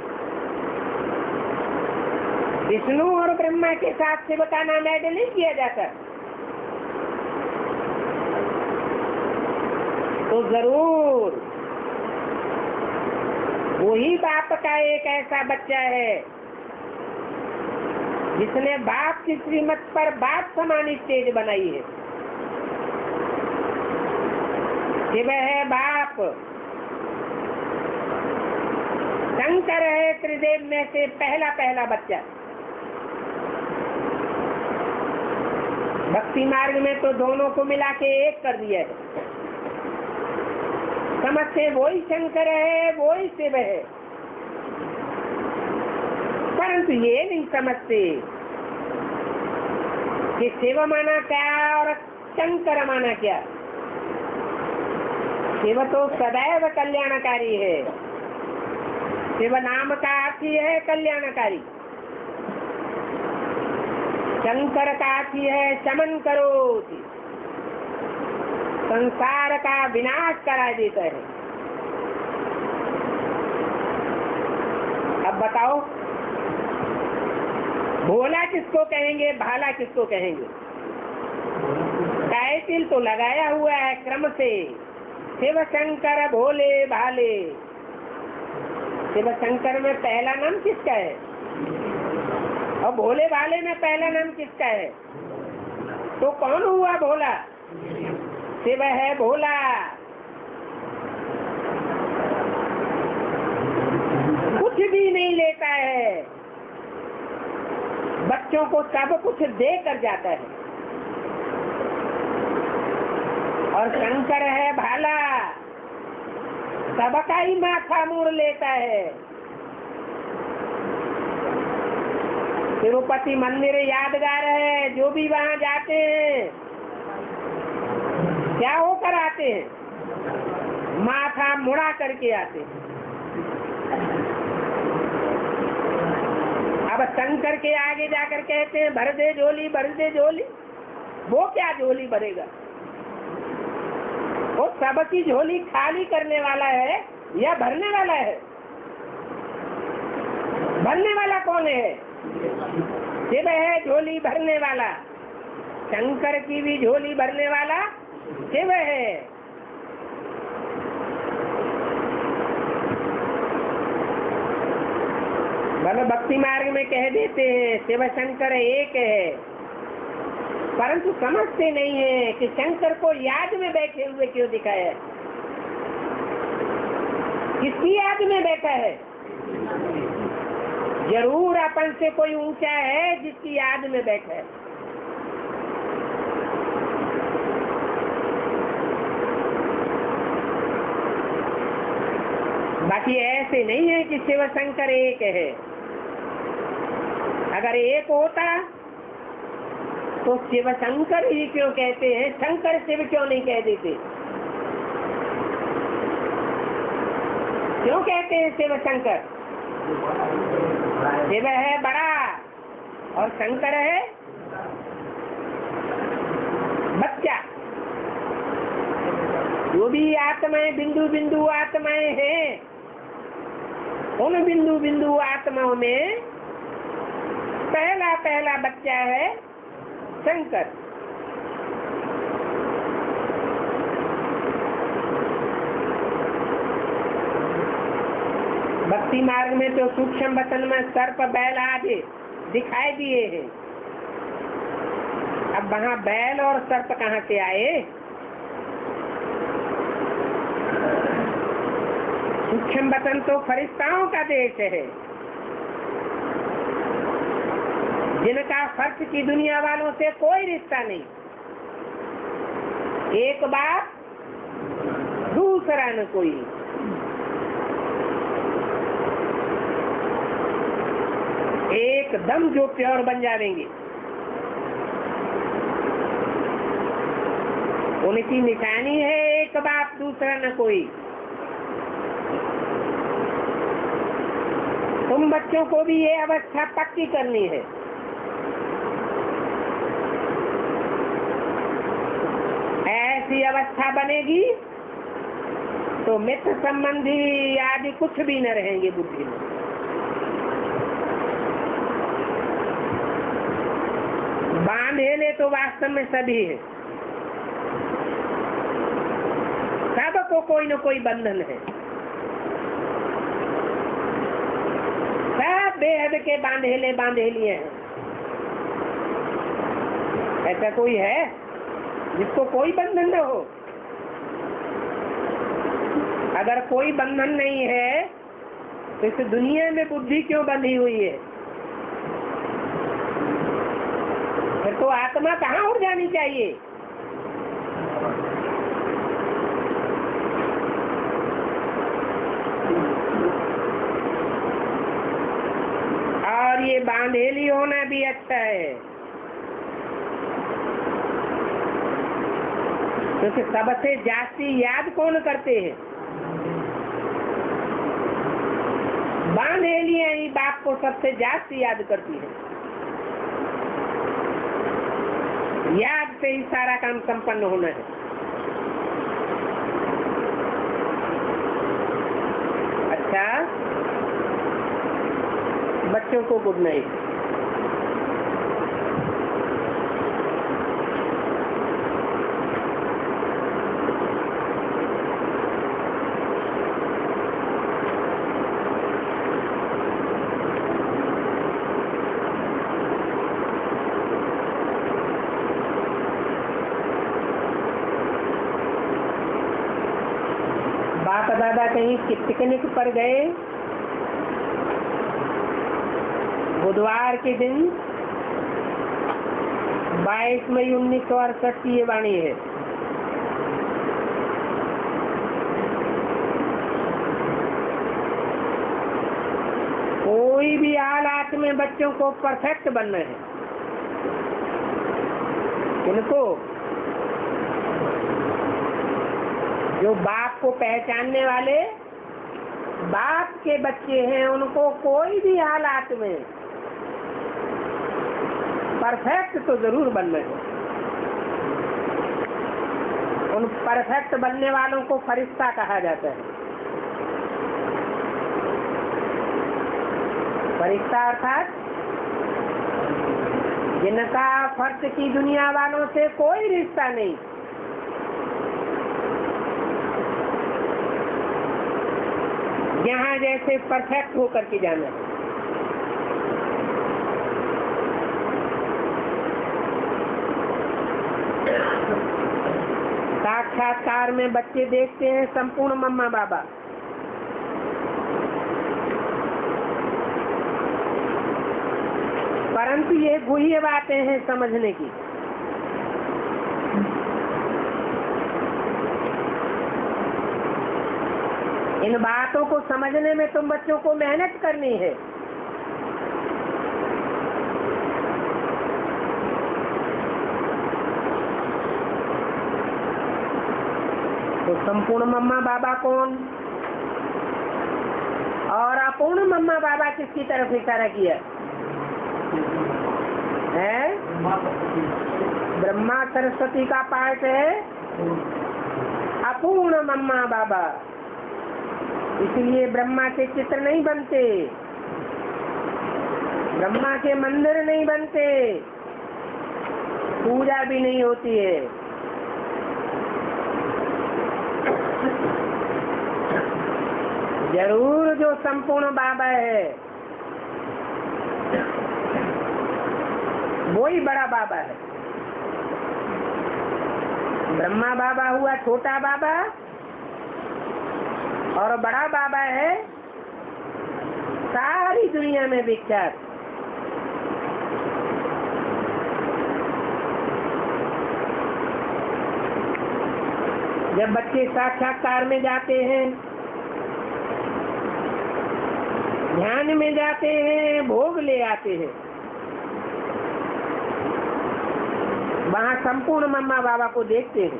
विष्णु और ब्रह्मा के साथ शिव का नाम ऐड नहीं किया जाता। तो जरूर वही बाप का एक ऐसा बच्चा है जिसने बाप की श्रीमत पर बाप समान स्टेज बनाई है। शिव है बाप, शंकर है त्रिदेव में से पहला बच्चा। भक्ति मार्ग में तो दोनों को मिला के एक कर दिया है। समझते वही शंकर है, वही शिव है, परंतु ये नहीं समझते कि शिव माना क्या और शंकर माना क्या। शिव तो सदैव कल्याणकारी है। शिव नाम का अर्थ ही है कल्याणकारी। शंकर का अर्थ ही है शमन करो, संसार का विनाश करा देता है। अब बताओ भोला किसको कहेंगे, भाला किसको कहेंगे? टाइटिल तो लगाया हुआ है क्रम से, शिव शंकर भोले भाले। शिव शंकर में पहला नाम किसका है और भोले भाले में पहला नाम किसका है? तो कौन हुआ भोला? शिव है भोला। कुछ भी नहीं लेता है, बच्चों को सब कुछ दे कर जाता है। और शंकर है भाला, सबका ही माथा मोड़ लेता है। तिरुपति मंदिर यादगार है, जो भी वहाँ जाते हैं क्या होकर आते हैं? माथा मुड़ा करके आते हैं। अब शंकर के आगे जाकर कहते हैं भर दे झोली, भर दे झोली। वो क्या झोली भरेगा? वो सबकी झोली खाली करने वाला है या भरने वाला है? भरने वाला कौन है? शिव है झोली भरने वाला। शंकर की भी झोली भरने वाला शिव है। भले भक्ति मार्ग में कह देते हैं शिव शंकर एक है, परंतु समझते नहीं है कि शंकर को याद में बैठे हुए क्यों दिखाया है। किसकी याद में बैठा है? जरूर अपन से कोई ऊंचा है जिसकी याद में बैठा है। बाकी ऐसे नहीं है कि शिव शंकर एक है। अगर एक होता तो शिव शंकर ही क्यों कहते हैं, शंकर शिव क्यों नहीं कह देते? क्यों कहते हैं शिव शंकर? शिव है बड़ा और शंकर है बच्चा। जो भी आत्माएं बिंदु बिंदु आत्माएं हैं, उन बिंदु बिंदु आत्माओं में पहला पहला बच्चा है शंकर। भक्ति मार्ग में तो सूक्ष्म वचन में सर्प बैल आदि दिखाई दिए हैं। अब वहाँ बैल और सर्प कहाँ से आए? सूक्ष्म वचन तो फरिश्ताओं का देश है, जिनका फर्श की दुनिया वालों से कोई रिश्ता नहीं। एक बात दूसरा न कोई। एकदम जो प्योर बन जाएंगे, उनकी निशानी है एक बात दूसरा न कोई। तुम बच्चों को भी ये अवस्था पक्की करनी है। ऐसी अवस्था बनेगी तो मित्र संबंधी आदि कुछ भी न रहेंगे बुद्धि में। बांधेले तो वास्तव में सभी है, सबको कोई न कोई बंधन है। सब बेहद के बांधेले बांधेलिए हैं। ऐसा कोई है जिसको कोई बंधन न हो? अगर कोई बंधन नहीं है तो इस दुनिया में बुद्धि क्यों बंधी हुई है? फिर तो आत्मा कहाँ उड़ जानी चाहिए? और ये बांधेली होना भी अच्छा है, क्योंकि सबसे जास्ती याद कौन करते हैं? बांधेलियां ही बाप को सबसे जास्ती याद करती है। याद से ही सारा काम संपन्न होना है। अच्छा, बच्चों को गुड नाइट। बाप दादा कहीं पिकनिक पर गए। बुधवार के दिन 22 मई 1968 की ये वाणी है। कोई भी हालात क्लास में बच्चों को परफेक्ट बनना है। इनको जो बाप को पहचानने वाले बाप के बच्चे हैं, उनको कोई भी हालात में परफेक्ट तो जरूर बनना है। उन परफेक्ट बनने वालों को फरिश्ता कहा जाता है। फरिश्ता अर्थात जिनका फर्श की दुनिया वालों से कोई रिश्ता नहीं, यहाँ जैसे परफेक्ट होकर के जाना। साक्षात्कार में बच्चे देखते हैं संपूर्ण मम्मा बाबा, परंतु ये गुह्य बातें हैं समझने की। इन बातों को समझने में तुम बच्चों को मेहनत करनी है। तो संपूर्ण मम्मा बाबा कौन और अपूर्ण मम्मा बाबा किसकी तरफ इशारा किया है? ब्रह्मा सरस्वती का पाठ है अपूर्ण मम्मा बाबा। इसलिए ब्रह्मा के चित्र नहीं बनते, ब्रह्मा के मंदिर नहीं बनते, पूजा भी नहीं होती है। जरूर जो संपूर्ण बाबा है वो ही बड़ा बाबा है। ब्रह्मा बाबा हुआ छोटा बाबा और बड़ा बाबा है सारी दुनिया में विख्यात। जब बच्चे साक्षात्कार में जाते हैं, ध्यान में जाते हैं, भोग ले आते हैं, वहाँ संपूर्ण मम्मा बाबा को देखते हैं।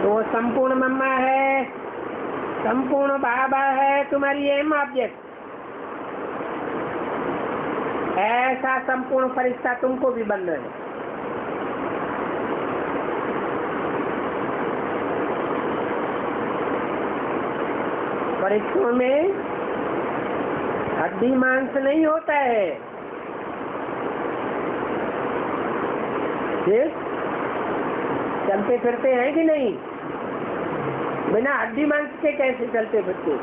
तो वो संपूर्ण मम्मा है, संपूर्ण बाबा है, तुम्हारी एम ऑब्जेक्ट। ऐसा संपूर्ण फरिश्ता तुमको भी बनना है। फरिश्तों में हड्डी मांस नहीं होता है, ठीक? चलते फिरते हैं कि नहीं? बिना हड्डी मांस के कैसे चलते फिरते?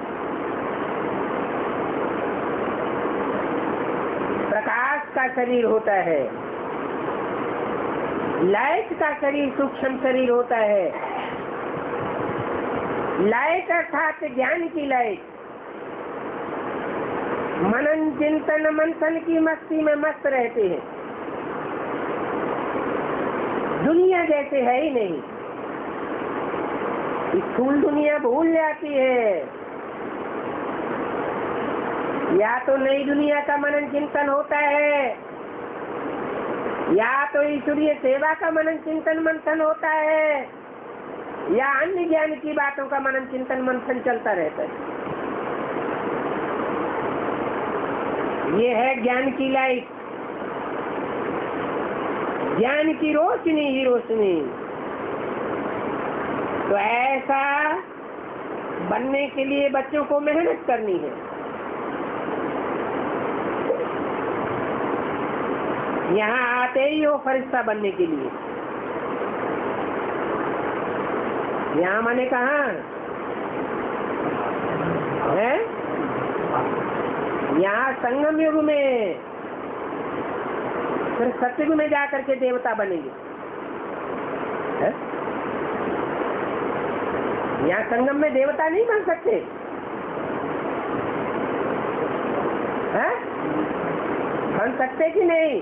प्रकाश का शरीर होता है, लाइट का शरीर सूक्ष्म शरीर होता है। लाइट अर्थात ज्ञान की लाइट, मनन चिंतन मंथन की मस्ती में मस्त रहते हैं। दुनिया जैसे है ही नहीं, स्थूल दुनिया भूल जाती है। या तो नई दुनिया का मनन चिंतन होता है, या तो ईश्वरीय सेवा का मनन चिंतन मंथन होता है, या अन्य ज्ञान की बातों का मनन चिंतन मंथन चलता रहता है। ये है ज्ञान की लाइट, ज्ञान की रोशनी ही रोशनी। तो ऐसा बनने के लिए बच्चों को मेहनत करनी है। यहाँ आते ही हो फरिश्ता बनने के लिए। यहाँ मैंने कहा है, यहाँ संगम युग में, फिर सतयुग में जाकर के देवता बनेंगे। यहाँ संगम में देवता नहीं बन सकते हैं? बन सकते कि नहीं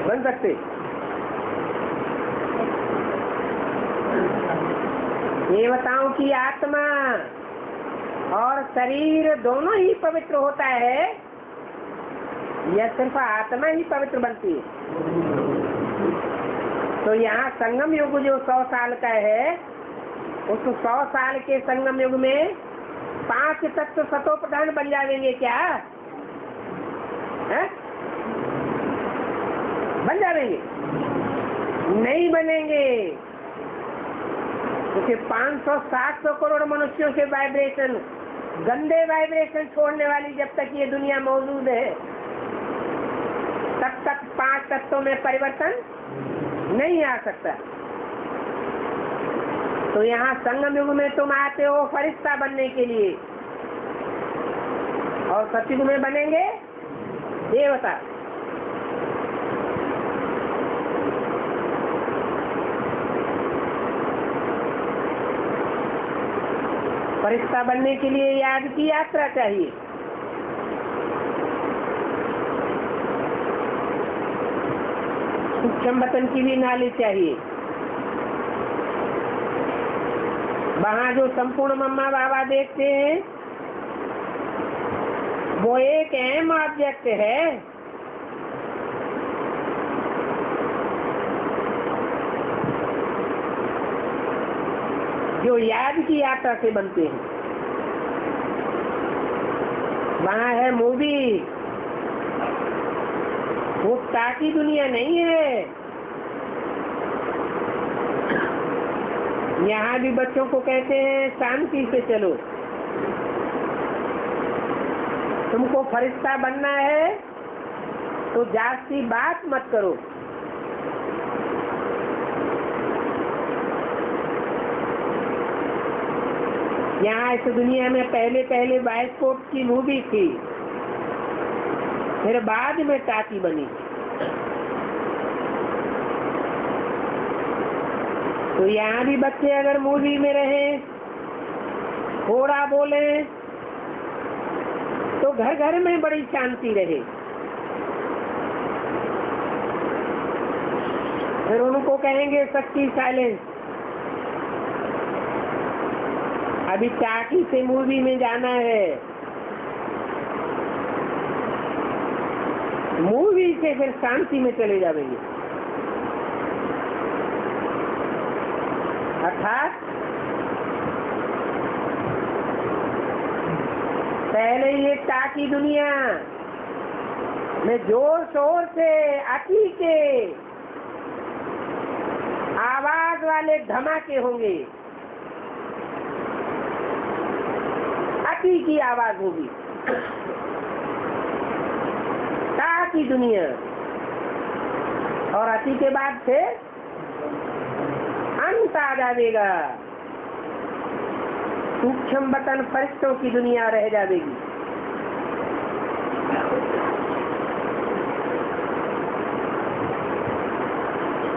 बन सकते? देवताओं की आत्मा और शरीर दोनों ही पवित्र होता है या सिर्फ आत्मा ही पवित्र बनती है? तो यहाँ संगम युग जो 100 साल का है, उस 100 साल के संगम युग में 5 तत्व सतो प्रधान बन जाएंगे क्या? है? बन जाएंगे? नहीं बनेंगे, क्योंकि 500-700 करोड़ मनुष्यों के वाइब्रेशन, गंदे वाइब्रेशन छोड़ने वाली जब तक ये दुनिया मौजूद है, तब तक 5 तत्वों में परिवर्तन नहीं आ सकता। तो यहाँ संगम युग में तुम आते हो फरिश्ता बनने के लिए, और सतयुग में बनेंगे देवता। फरिश्ता बनने के लिए याद की यात्रा चाहिए। सूक्ष्म वतन की भी नॉलेज चाहिए। वहाँ जो संपूर्ण मम्मा बाबा देखते हैं वो एक अहम ऑब्जेक्ट है। जो याद की यात्रा से बनते हैं। वहाँ है मूवी, वो ताकि दुनिया नहीं है। यहाँ भी बच्चों को कहते हैं शांति से चलो, तुमको फरिश्ता बनना है तो जास्ती बात मत करो। यहाँ इस दुनिया में पहले बायोस्कोप की मूवी थी, फिर बाद में टाकी बनी। तो यहाँ भी बच्चे अगर मूवी में रहें, थोड़ा बोले, तो घर घर में बड़ी शांति रहे। फिर उनको कहेंगे शक्ति साइलेंस। अभी टाकी से मूवी में जाना है, मूवी से फिर शांति में चले जाएंगे। अर्थात पहले ये टाकी दुनिया में जोर शोर से अति के आवाज वाले धमाके होंगे, अति की आवाज होगी। टाकी दुनिया, और अति के बाद से अंत आ जाएगा। सूक्ष्म वतन फरिश्तों की दुनिया रह जाएगी।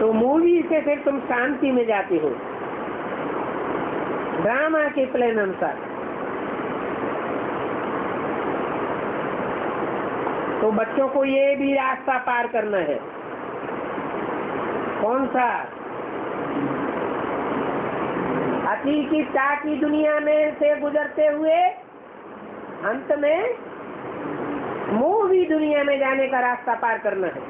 तो मूवी से फिर तुम शांति में जाते हो, ड्रामा के प्लान अनुसार। तो बच्चों को ये भी रास्ता पार करना है। कौन सा? अति की टाकी दुनिया में से गुजरते हुए अंत में मूवी दुनिया में जाने का रास्ता पार करना है।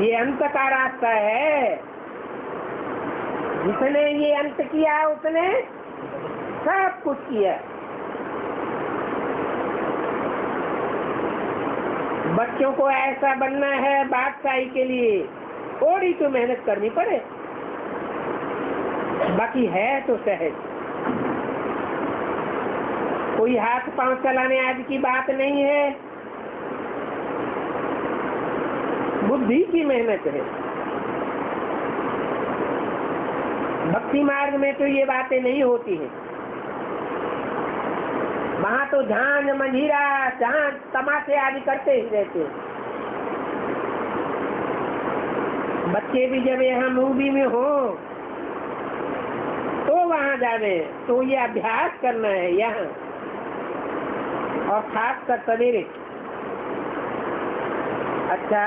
ये अंत का रास्ता है। जिसने ये अंत किया उसने सब कुछ किया। बच्चों को ऐसा बनना है बादशाही के लिए, थोड़ी तो मेहनत करनी पड़े, बाकी है तो सहज। कोई हाथ पांव चलाने आदि की बात नहीं है, बुद्धि की मेहनत है। भक्ति मार्ग में तो ये बातें नहीं होती हैं। वहाँ तो झांझ मंजीरा झांझ तमाशे आदि करते ही रहते हैं। बच्चे भी जब यहाँ मूवी में हो तो वहाँ जावे, तो ये अभ्यास करना है यहाँ, और खास कर सवेरे। अच्छा,